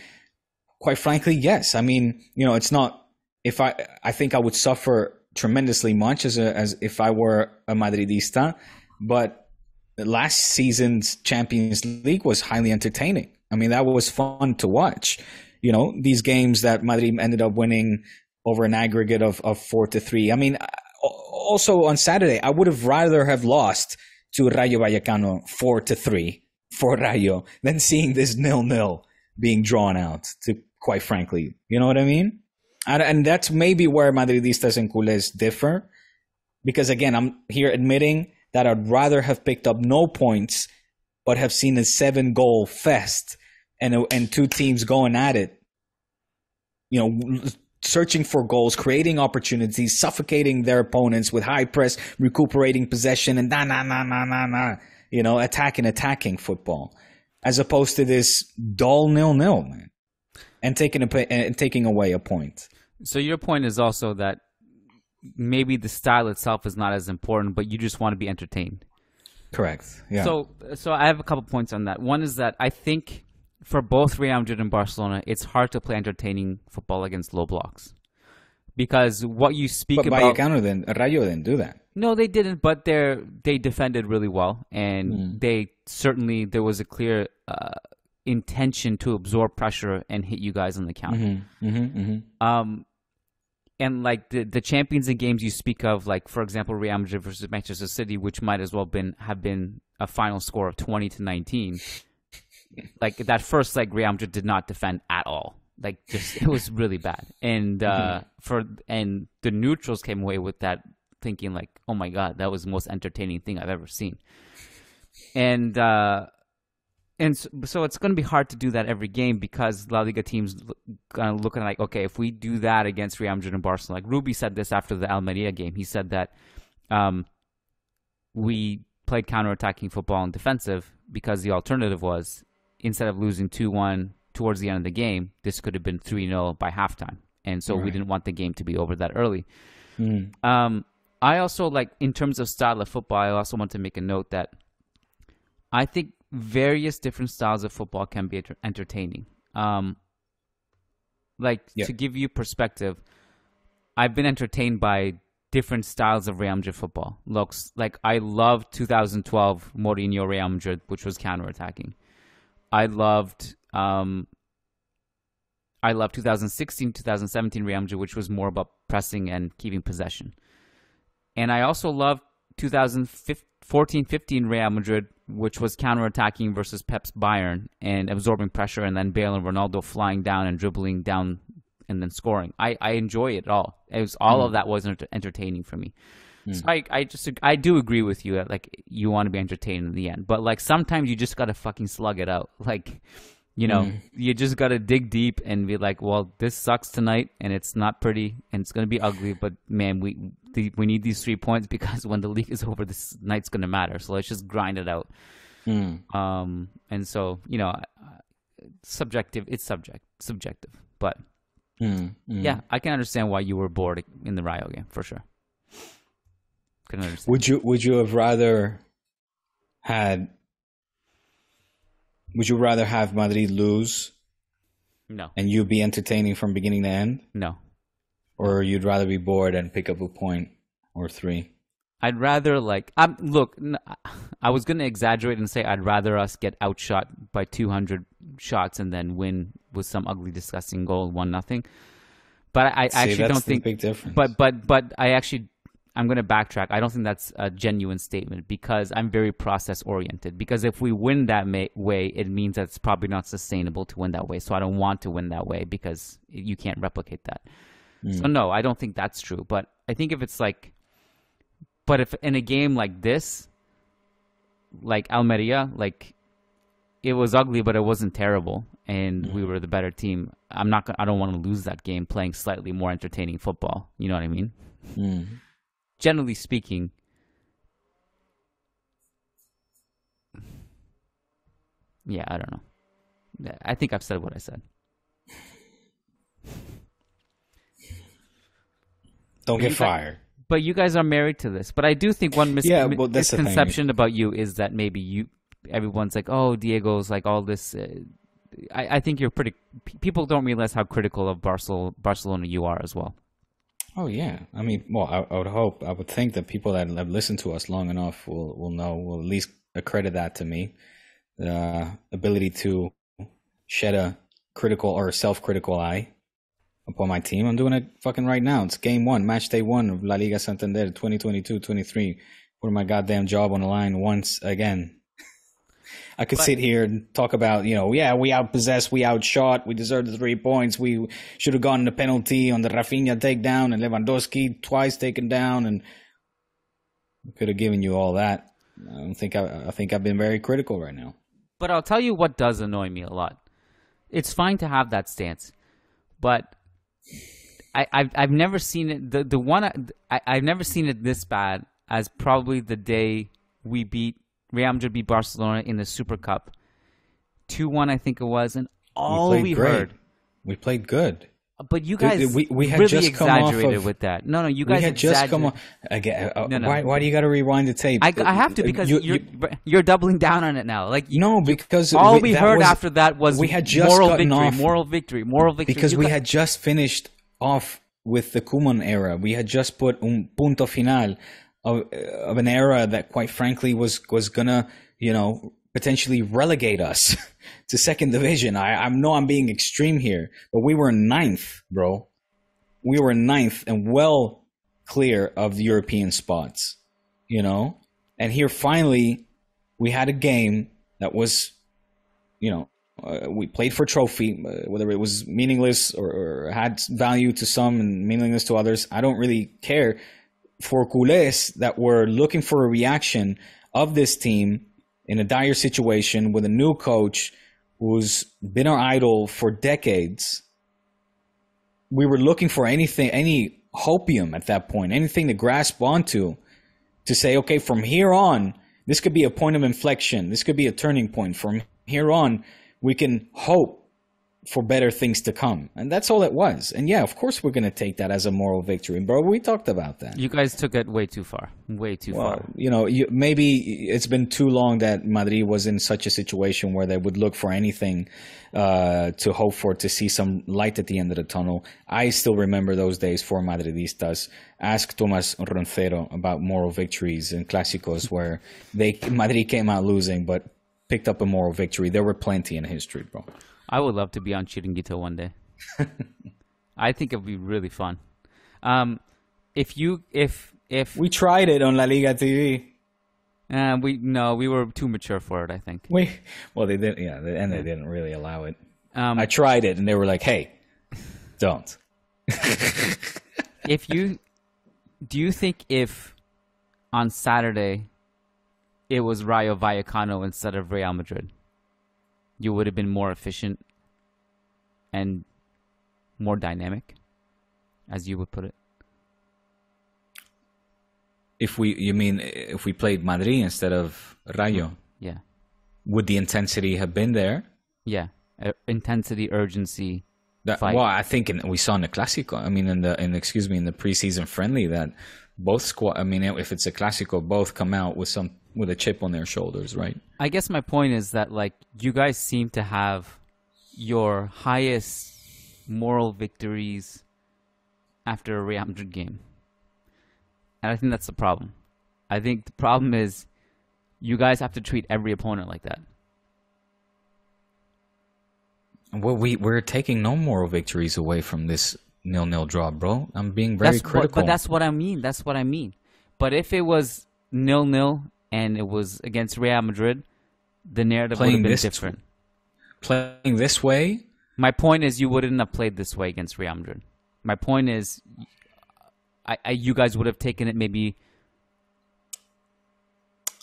Quite frankly, yes. I mean, it's not. If I think I would suffer tremendously much as if I were a Madridista, but last season's Champions League was highly entertaining. I mean, that was fun to watch. These games that Madrid ended up winning over an aggregate of 4-3. I mean, also on Saturday, I would have rather have lost to Rayo Vallecano 4-3 for Rayo than seeing this 0-0 being drawn out, to quite frankly. You know what I mean? And that's maybe where Madridistas and culés differ. Because again, I'm here admitting that I'd rather have picked up no points, but have seen a 7-goal fest and two teams going at it, searching for goals, creating opportunities, suffocating their opponents with high press, recuperating possession, and attacking football, as opposed to this dull 0-0, man, and taking away a point. So your point is also that maybe the style itself is not as important, but you just want to be entertained. Correct. Yeah. So I have a couple points on that. One is that I think for both Real Madrid and Barcelona, it's hard to play entertaining football against low blocks, because what you speak about. But Rayo didn't do that. No, they didn't. But they defended really well, and there was a clear intention to absorb pressure and hit you guys on the counter. And like the Champions League games you speak of, like for example Real Madrid versus Manchester City, which might as well have been a final score of 20-19. Like that first leg, Real Madrid did not defend at all. Like it was really bad. And and the neutrals came away with that thinking like, oh my god, that was the most entertaining thing I've ever seen. And so it's going to be hard to do that every game, because La Liga teams going to look at like, okay, if we do that against Real Madrid and Barcelona, like Ruby said this after the Almeria game. He said that we played counter-attacking football and defensive because the alternative was, instead of losing 2-1 towards the end of the game, this could have been 3-0 by halftime. And so we didn't want the game to be over that early. I also, like, in terms of style of football, I also want to make a note that I think various different styles of football can be entertaining. To give you perspective, I've been entertained by different styles of Real Madrid football. Looks like I loved 2012 Mourinho Real Madrid, which was counterattacking. I loved 2016, 2017 Real Madrid, which was more about pressing and keeping possession. And I also loved 2014-15 Real Madrid, which was counterattacking versus Pep's Bayern and absorbing pressure, and then Bale and Ronaldo flying down and dribbling down and then scoring. I enjoy it all. It was all of that was entertaining for me. So I do agree with you that like you want to be entertained in the end, but like sometimes you just gotta fucking slug it out. Like, you just gotta dig deep and be like, well, this sucks tonight and it's not pretty and it's gonna be ugly, but man, we need these 3 points because when the league is over, this night's gonna matter. So let's just grind it out. And so subjective. It's subjective, but yeah, I can understand why you were bored in the Rayo game for sure. Can understand. Would you have rather had? Would you rather have Madrid lose? No. And you be entertaining from beginning to end? No. Or you'd rather be bored and pick up a point or 3? I'd rather I was going to exaggerate and say I'd rather us get outshot by 200 shots and then win with some ugly, disgusting goal, 1-0. But I actually don't think. Big difference. But I'm going to backtrack. I don't think that's a genuine statement because I'm very process oriented. Because if we win that way, it means that it's probably not sustainable to win that way. So I don't want to win that way because you can't replicate that. So no, I don't think that's true. But I think if it's like. But if in a game like this, like Almeria, like it was ugly, but it wasn't terrible, and we were the better team. I don't want to lose that game playing slightly more entertaining football. You know what I mean? Generally speaking, yeah, I don't know. I think I've said what I said. Don't get fired. But you guys are married to this. But I do think one misconception about you is that maybe everyone's like, oh, Diego's like all this. I think you're people don't realize how critical of Barcelona you are as well. Oh, yeah. I mean, well, I would think that people that have listened to us long enough will at least accredit that to me. The ability to shed a critical or self-critical eye upon my team. I'm doing it fucking right now. It's game 1, match day 1 of La Liga Santander 2022-23. Putting my goddamn job on the line once again. I could sit here and talk about, we outpossessed, we outshot, we deserved the 3 points. We should have gotten the penalty on the Raphinha takedown and Lewandowski twice taken down, and I could have given you all that. I think I've been very critical right now. But I'll tell you what does annoy me a lot. It's fine to have that stance, but I've never seen it. I've never seen it this bad as probably the day Real Madrid beat Barcelona in the Super Cup, 2-1 I think it was, and we heard. We played good. But you guys we had really just exaggerated with that. No, you guys had just come on. Again, no. Why do you got to rewind the tape? I have to because you're doubling down on it now. Like because all we heard after that was we had just moral victory. Because we had just finished off with the Koeman era. We had just put un punto final of an era that, quite frankly, was gonna potentially relegate us to second division. I know I'm being extreme here, but we were 9th, bro. We were 9th and well clear of the European spots, And here finally we had a game that was, we played for trophy, whether it was meaningless or had value to some and meaningless to others. I don't really care. For culés that were looking for a reaction of this team in a dire situation with a new coach who's been our idol for decades, we were looking for anything, any hopium at that point, anything to grasp onto to say, okay, from here on, this could be a point of inflection. This could be a turning point. From here on, we can hope for better things to come. And that's all it was. And yeah, of course we're going to take that as a moral victory. Bro, we talked about that. You guys took it way too far. Way too far. Maybe it's been too long that Madrid was in such a situation where they would look for anything to hope for, to see some light at the end of the tunnel. I still remember those days for Madridistas. Ask Tomas Roncero about moral victories and clásicos where Madrid came out losing but picked up a moral victory. There were plenty in history, bro. I would love to be on Chiringuito one day. I think it would be really fun. If we tried it on La Liga TV. We were too mature for it, I think. They didn't. Yeah, and they didn't really allow it. I tried it, and they were like, "Hey, don't." Do you think if on Saturday it was Rayo Vallecano instead of Real Madrid, you would have been more efficient and more dynamic, as you would put it? If we played Madrid instead of Rayo? Yeah. Would the intensity have been there? Yeah. Intensity, urgency, fight. Well, I think we saw in the Clásico. I mean, in the preseason friendly that both squad. I mean, if it's a Clásico, both come out with a chip on their shoulders, right? I guess my point is that you guys seem to have your highest moral victories after a Real Madrid game, and I think that's the problem. I think the problem is you guys have to treat every opponent like that. Well, we're taking no moral victories away from this 0-0 draw, bro. I'm being very critical. But that's what I mean. That's what I mean. But if it was 0-0 and it was against Real Madrid, the narrative would have been different. Playing this way? My point is you wouldn't have played this way against Real Madrid. My point is you guys would have taken it maybe...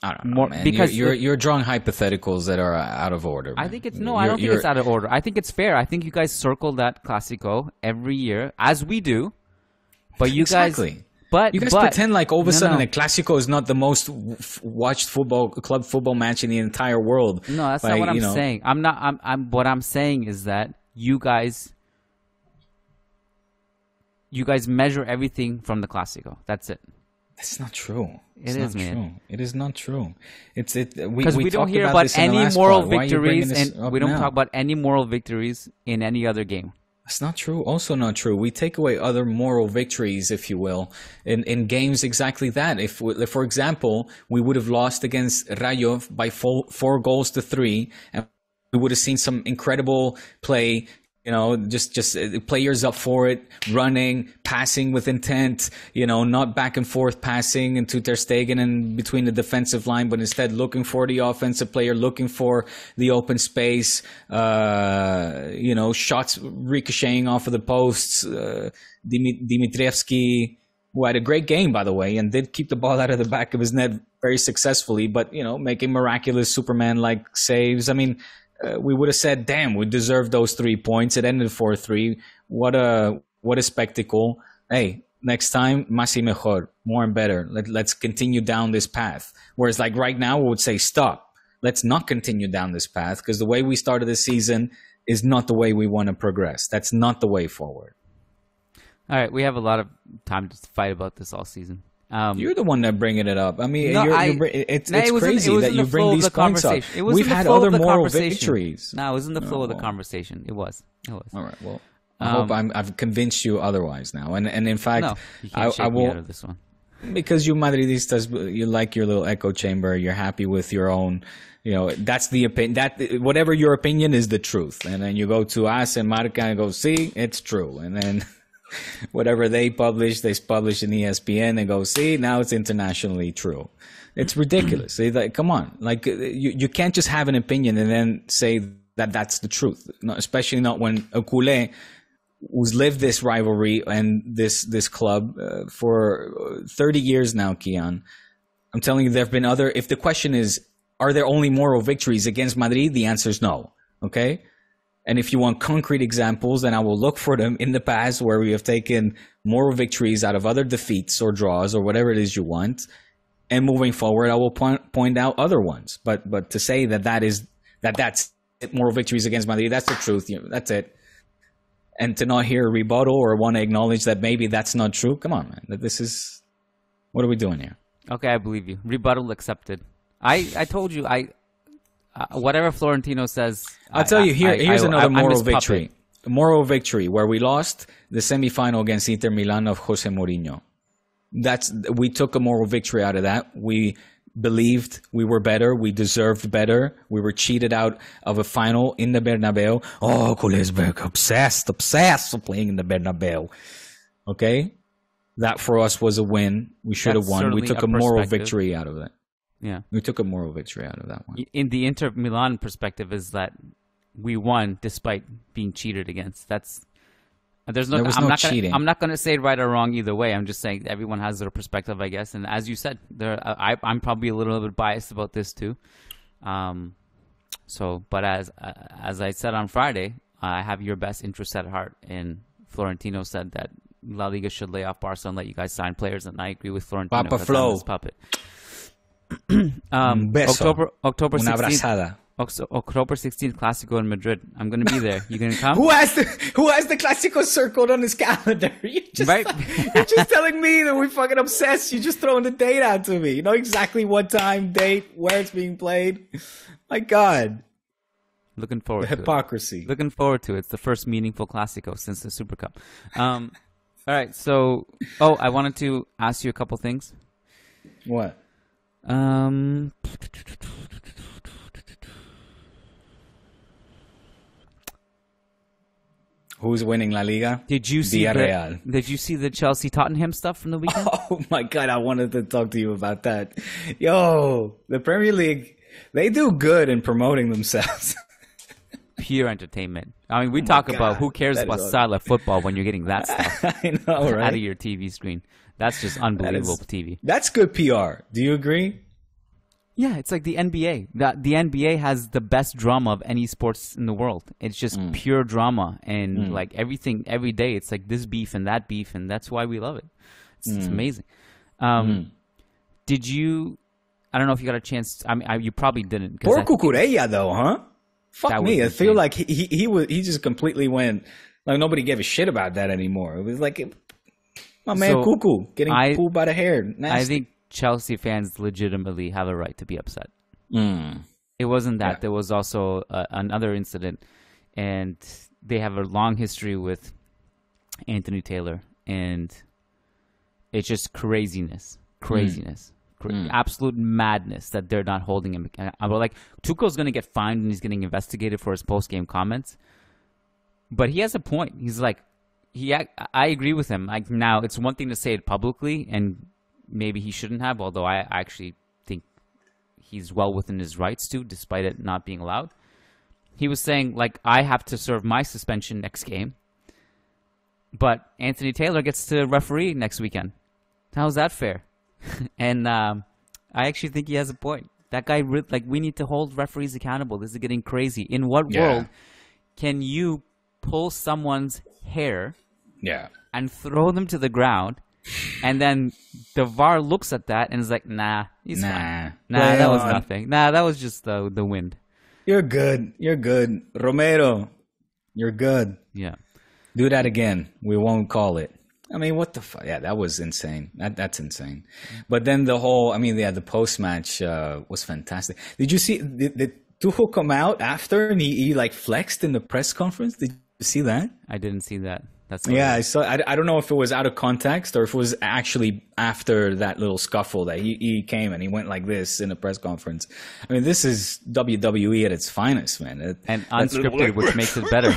I don't know, man. Because you're drawing hypotheticals that are out of order. Man. I think it's I don't think it's out of order. I think it's fair. I think you guys circle that Clásico every year, as we do. But you guys, pretend like all of a sudden a Clásico is not the most watched club football match in the entire world. No, that's not what I'm saying. What I'm saying is that you guys measure everything from the Clásico. That's it. That's not true. It is, man. It is not true. Because we don't hear about any moral victories, and we don't talk about any moral victories in any other game. That's not true. Also not true. We take away other moral victories, if you will, in games exactly that. If for example, we would have lost against Rayo by 4-3, and we would have seen some incredible play. Just players up for it, running, passing with intent, not back and forth passing into Ter Stegen and between the defensive line, but instead looking for the offensive player, looking for the open space, shots ricocheting off of the posts. Dimitrievski, who had a great game, by the way, and did keep the ball out of the back of his net very successfully, but, making miraculous Superman-like saves. I mean, we would have said, damn, we deserved those 3 points. It ended 4-3. What a spectacle. Hey, next time, más y mejor, more and better. Let's continue down this path. Whereas like right now, we would say, stop. Let's not continue down this path because the way we started the season is not the way we want to progress. That's not the way forward. All right, we have a lot of time to fight about this all season. You're the one that bringing it up. I mean, it's crazy that you bring these points up. We've had other moral victories. No, it was in the flow of the conversation. It was. All right. Well, I hope I've convinced you otherwise now. And in fact, no, you can't shake me out of this one. Because you Madridistas, you like your little echo chamber. You're happy with your own. That's the opinion. That whatever your opinion is the truth. And then you go to AS and Marca and go, see, it's true. And then. Whatever they publish in ESPN and go, see, now it's internationally true. It's ridiculous. Come on. Like, you can't just have an opinion and then say that that's the truth. Especially not when a culé who's lived this rivalry and this club for 30 years now, Kiyan. I'm telling you, there have been other... If the question is, are there only moral victories against Madrid? The answer is no. Okay? And if you want concrete examples, then I will look for them in the past where we have taken moral victories out of other defeats or draws or whatever it is you want. And moving forward, I will point out other ones. But to say that's it, moral victories against Madrid, that's the truth. That's it. And to not hear a rebuttal or want to acknowledge that maybe that's not true, come on, man. What are we doing here? Okay, I believe you. Rebuttal accepted. I told you, whatever Florentino says, I'll tell you. Here's another moral victory. A moral victory where we lost the semifinal against Inter Milan of Jose Mourinho. We took a moral victory out of that. We believed we were better. We deserved better. We were cheated out of a final in the Bernabeu. Oh, culés obsessed with playing in the Bernabeu. Okay, that for us was a win. We should have won. We took a moral victory out of that. Yeah, we took a moral victory out of that one. In the Inter Milan perspective, is that we won despite being cheated against. There was no cheating. I'm not going to say right or wrong either way. I'm just saying everyone has their perspective, I guess. And as you said, I'm probably a little bit biased about this too. But as I said on Friday, I have your best interest at heart. And Florentino said that La Liga should lay off Barca and let you guys sign players, and I agree with Florentino. Papa Flo. Puppet. Beso. October 16th. Una abrazada. October 16th, Clásico in Madrid. I'm going to be there. You going to come? Who has the Clásico circled on his calendar? You're just telling me that we're fucking obsessed. You're just throwing the date out to me. You know exactly what time, date, where it's being played. My God. Looking forward to hypocrisy. Looking forward to it. It's the first meaningful Clásico since the Super Cup. All right. So, I wanted to ask you a couple things. What? Who's winning La Liga? Did you see the Chelsea Tottenham stuff from the weekend? Oh my God, I wanted to talk to you about that. Yo, the Premier League, they do good in promoting themselves. Pure entertainment. I mean, we talk about who cares about style of football when you're getting that stuff I know, right? out of your TV screen. That's just unbelievable TV. That's good PR. Do you agree? Yeah, it's like the NBA. The NBA has the best drama of any sports in the world. It's just pure drama, and like everything every day. It's like this beef and that beef, and that's why we love it. It's amazing. Did you? I don't know if you got a chance. I mean, you probably didn't. Poor Cucurella, though, huh? Fuck me. I feel like he just completely went like nobody gave a shit about that anymore. It was like my man Cucu getting pulled by the hair. Nasty. I think Chelsea fans legitimately have a right to be upset. It wasn't that. There was also another incident, and they have a long history with Anthony Taylor, and it's just craziness. Absolute madness that they're not holding him. But like Tuchel's going to get fined and he's getting investigated for his post-game comments. But he has a point. He's like, I agree with him. Like now, it's one thing to say it publicly, and maybe he shouldn't have. Although I actually think he's well within his rights to, despite it not being allowed. He was saying like, I have to serve my suspension next game, but Anthony Taylor gets to referee next weekend. How's that fair? And I actually think he has a point. That guy, like, we need to hold referees accountable. This is getting crazy. In what world can you pull someone's hair and throw them to the ground, and then the VAR looks at that and is like, nah, he's fine. Nah, that was nothing. Nah, that was just the wind. You're good. Romero, you're good. Yeah. Do that again. We won't call it. I mean, what the fuck? Yeah, that was insane. That's insane. But then the whole, the post-match was fantastic. Did you see, did Tuchel come out after and he like flexed in the press conference? Did you see that? I didn't see that. That's I saw. I don't know if it was out of context or if it was actually after that little scuffle that he came and he went like this in a press conference. I mean, this is WWE at its finest, man. And unscripted, which makes it better.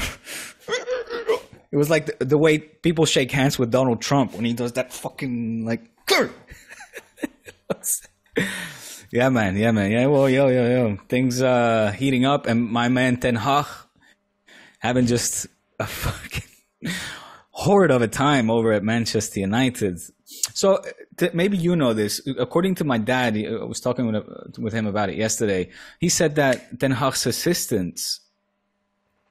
It was like the way people shake hands with Donald Trump when he does that fucking like. Yeah, man. Yeah, well, yo. Things heating up, and my man Ten Hag having just a fucking horde of a time over at Manchester United. So maybe you know this. According to my dad, I was talking with him about it yesterday. He said that Ten Hag's assistants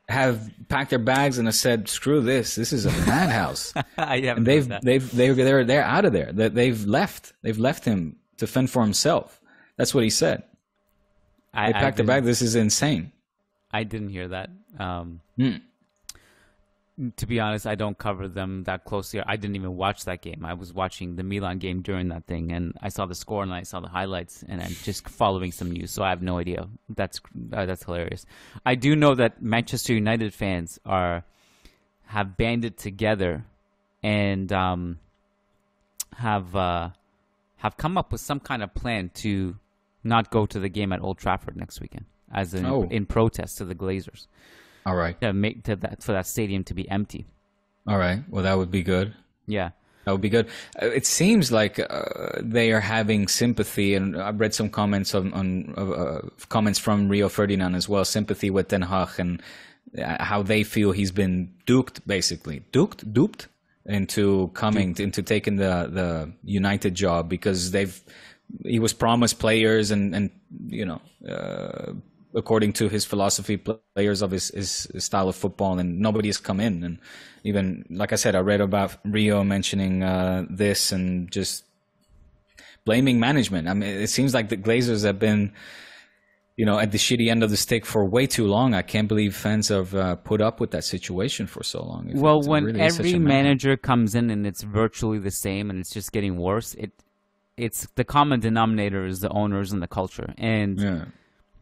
have packed their bags and have said, "Screw this! This is a madhouse." And they're out of there. They've left him to fend for himself. That's what he said. They packed their bag. This is insane. I didn't hear that. To be honest, I don't cover them that closely. I didn't even watch that game. I was watching the Milan game during that thing, and I saw the score and I saw the highlights, and I'm just following some news, so I have no idea. That's hilarious. I do know that Manchester United fans have banded together and have come up with some kind of plan to not go to the game at Old Trafford next weekend, as in protest to the Glazers. All right. For that stadium to be empty. All right. Well, that would be good. Yeah. That would be good. It seems like they are having sympathy, and I've read some comments on comments from Rio Ferdinand as well. Sympathy with Ten Hag and how they feel he's been duped into taking the United job because he was promised players and according to his philosophy, players of his style of football, and nobody has come in. And even, like I said, I read about Rio mentioning this and just blaming management. I mean, it seems like the Glazers have been, at the shitty end of the stick for way too long. I can't believe fans have put up with that situation for so long. Well, when really every manager comes in and it's virtually the same and it's just getting worse, it's the common denominator is the owners and the culture. And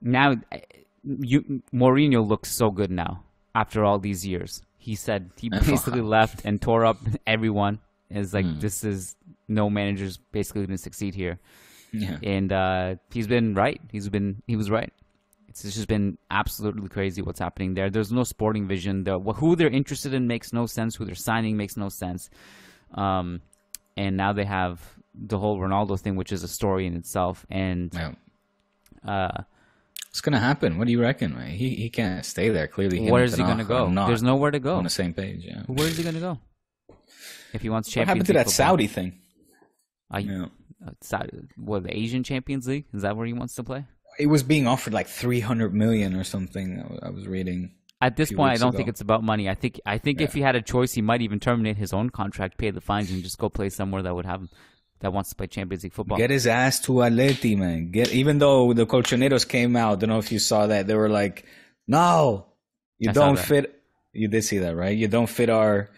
now, Mourinho looks so good now after all these years. He said he basically left and tore up everyone. It's like this is no manager's basically going to succeed here. Yeah. And he's been right. He was right. It's just been absolutely crazy what's happening there. There's no sporting vision. Who they're interested in makes no sense. Who they're signing makes no sense. And now they have the whole Ronaldo thing, which is a story in itself. And what's going to happen? What do you reckon, man? He can't stay there. Clearly, where is he going to go? There's nowhere to go. On the same page, yeah. Where is he going to go? If he wants Champions League. What happened to that Saudi thing? The Asian Champions League? Is that where he wants to play? It was being offered like 300 million or something. I was reading. At this point, I don't think it's about money. I think if he had a choice, he might even terminate his own contract, pay the fines, and just go play somewhere that would have him, that wants to play Champions League football. Get his ass to Atleti, man. Even though the Colchoneros came out, I don't know if you saw that. They were like, "No, you don't fit." You did see that, right? You don't fit our.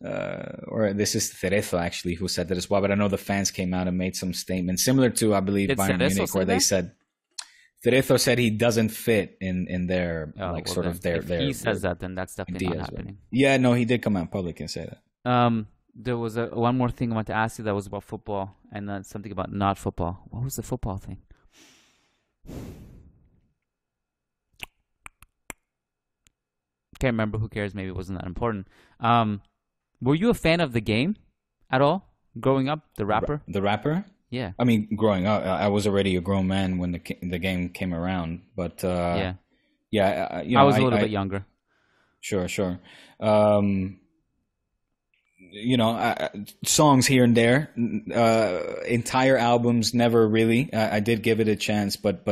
Or this is Cerezo actually who said that as well. But I know the fans came out and made some statements similar to, I believe, Bayern Munich, where they said. Cerezo said he doesn't fit in their If he says that, then that's definitely not happening. Yeah, no, he did come out in public and say that. There was one more thing I wanted to ask you that was about football, and then something about not football. What was the football thing? Can't remember. Who cares? Maybe it wasn't that important. Were you a fan of The Game at all growing up? The rapper? The rapper? Yeah. I mean, growing up, I was already a grown man when the game came around. But I was a little bit younger. Sure. Songs here and there. Entire albums, never really. I did give it a chance, but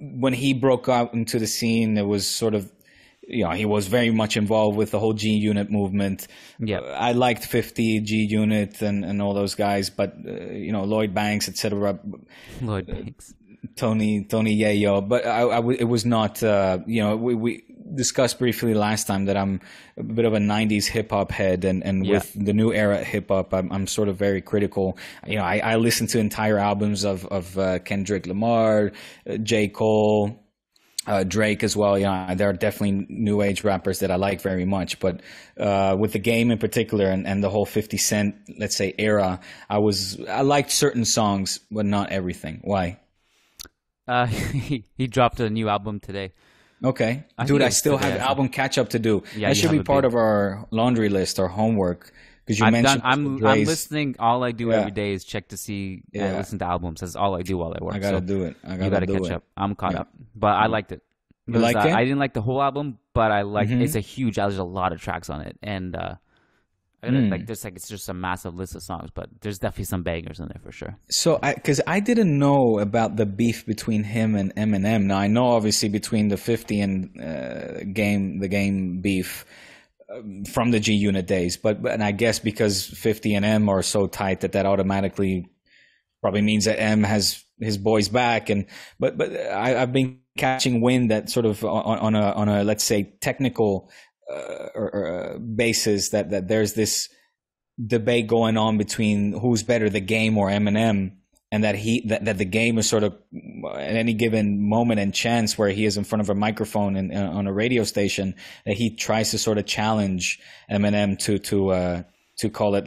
when he broke out into the scene, it was sort of. He was very much involved with the whole G Unit movement. Yeah, I liked 50, G Unit, and all those guys, but Lloyd Banks, etc. Lloyd Banks, Tony Yayo, but it was not. We discussed briefly last time that I'm a bit of a '90s hip hop head, and with the new era hip hop, I'm sort of very critical. I listen to entire albums of Kendrick Lamar, J. Cole. Drake as well. There are definitely new age rappers that I like very much, but with The Game in particular and the whole 50 Cent, let's say, era, I liked certain songs, but not everything. Why? He dropped a new album today. Okay, dude, I still have album catch up to do. Yeah, that should be part of our laundry list or homework. Because I'm listening. All I do every day is check to see and listen to albums. That's all I do while I work. I gotta do it. You gotta catch up. I'm caught up, but I liked it. You like it? I didn't like the whole album, but I liked It's a huge. There's a lot of tracks on it, and it's just a massive list of songs. But there's definitely some bangers in there for sure. So, because I didn't know about the beef between him and Eminem. Now I know obviously between the 50 and the game beef. From the G Unit days, but I guess because 50 and M are so tight that automatically probably means that M has his boys back, but I've been catching wind that sort of on a let's say technical basis that there's this debate going on between who's better, The Game or Eminem. And that the Game is sort of at any given moment and chance where he is in front of a microphone and on a radio station, that he tries to sort of challenge Eminem to call it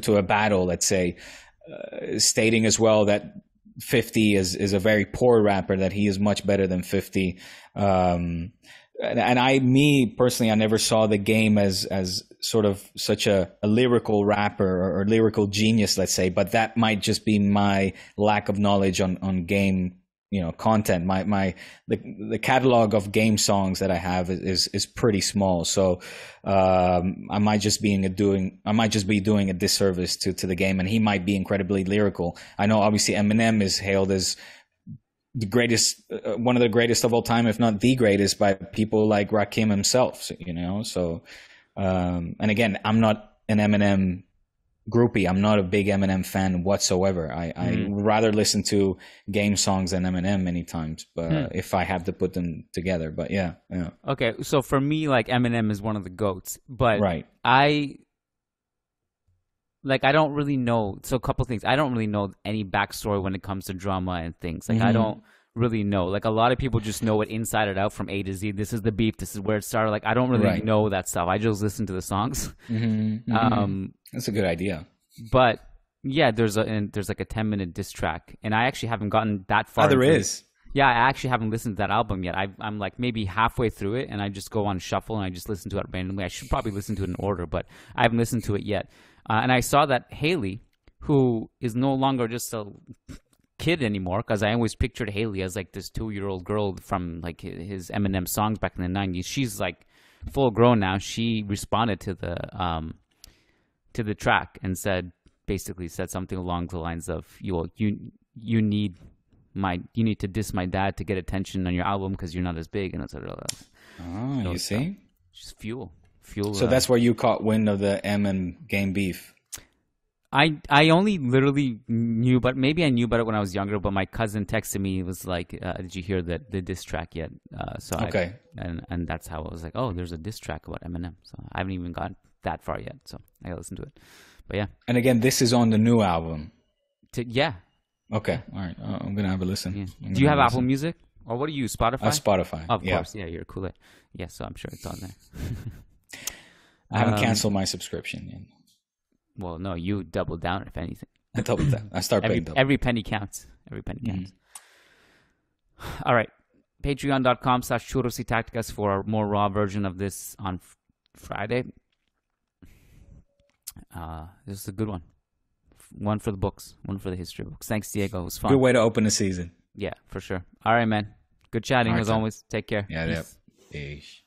to a battle, let's say, stating as well that 50 is a very poor rapper, that he is much better than 50. And me personally, I never saw The Game as sort of such a lyrical rapper or lyrical genius, let's say, but that might just be my lack of knowledge on game, content. The catalog of Game songs that I have is pretty small. So, I might just be doing a disservice to The Game, and he might be incredibly lyrical. I know obviously Eminem is hailed as the greatest, one of the greatest of all time, if not the greatest, by people like Rakim himself. So, and again, I'm not an Eminem groupie. I'm not a big Eminem fan whatsoever. I rather listen to Game songs than Eminem many times, but if I have to put them together. But yeah. Okay, so for me, like Eminem is one of the GOATs, but right. I don't really know. So a couple things. I don't really know any backstory when it comes to drama and things. I don't really know. Like a lot of people just know it inside and out from A to Z. This is the beef. This is where it started. Like I don't really know that stuff. I just listen to the songs. That's a good idea. But Yeah, there's like a 10-minute diss track, and I actually haven't gotten that far. Oh, there is. Yeah, I actually haven't listened to that album yet. I'm like maybe halfway through it, and I just go on shuffle and I just listen to it randomly. I should probably listen to it in order, but I haven't listened to it yet. And I saw that Haley, who is no longer just a kid anymore, because I always pictured Haley as like this 2-year-old girl from like his Eminem songs back in the 90s. She's like full grown now. She responded to the track and basically said something along the lines of you need to diss my dad to get attention on your album because you're not as big, and etc. Oh, you see? Just fuel. So that's where you caught wind of the game beef. I only literally knew, but maybe I knew about it when I was younger. But my cousin texted me. It was like, "Did you hear the diss track yet?" Okay. And that's how I was like, "Oh, there's a diss track about Eminem." So I haven't even gotten that far yet. So I gotta listen to it. But yeah. And again, this is on the new album. Yeah. Okay. All right. I'm gonna have a listen. Yeah. Do you have Apple Music, or what do you use? Spotify? Spotify. Of course. Yeah, you're cool. Yeah, so I'm sure it's on there. I haven't canceled my subscription yet. Well, no, you double down if anything. I doubled down. I start paying double. Every penny counts. Every penny counts. All right. Patreon.com/Churros y Tácticas for a more raw version of this on Friday. This is a good one. One for the books. One for the history books. Thanks, Diego. It was fun. Good way to open the season. Yeah, for sure. All right, man. Good chatting as always. Take care. Yeah, Peace.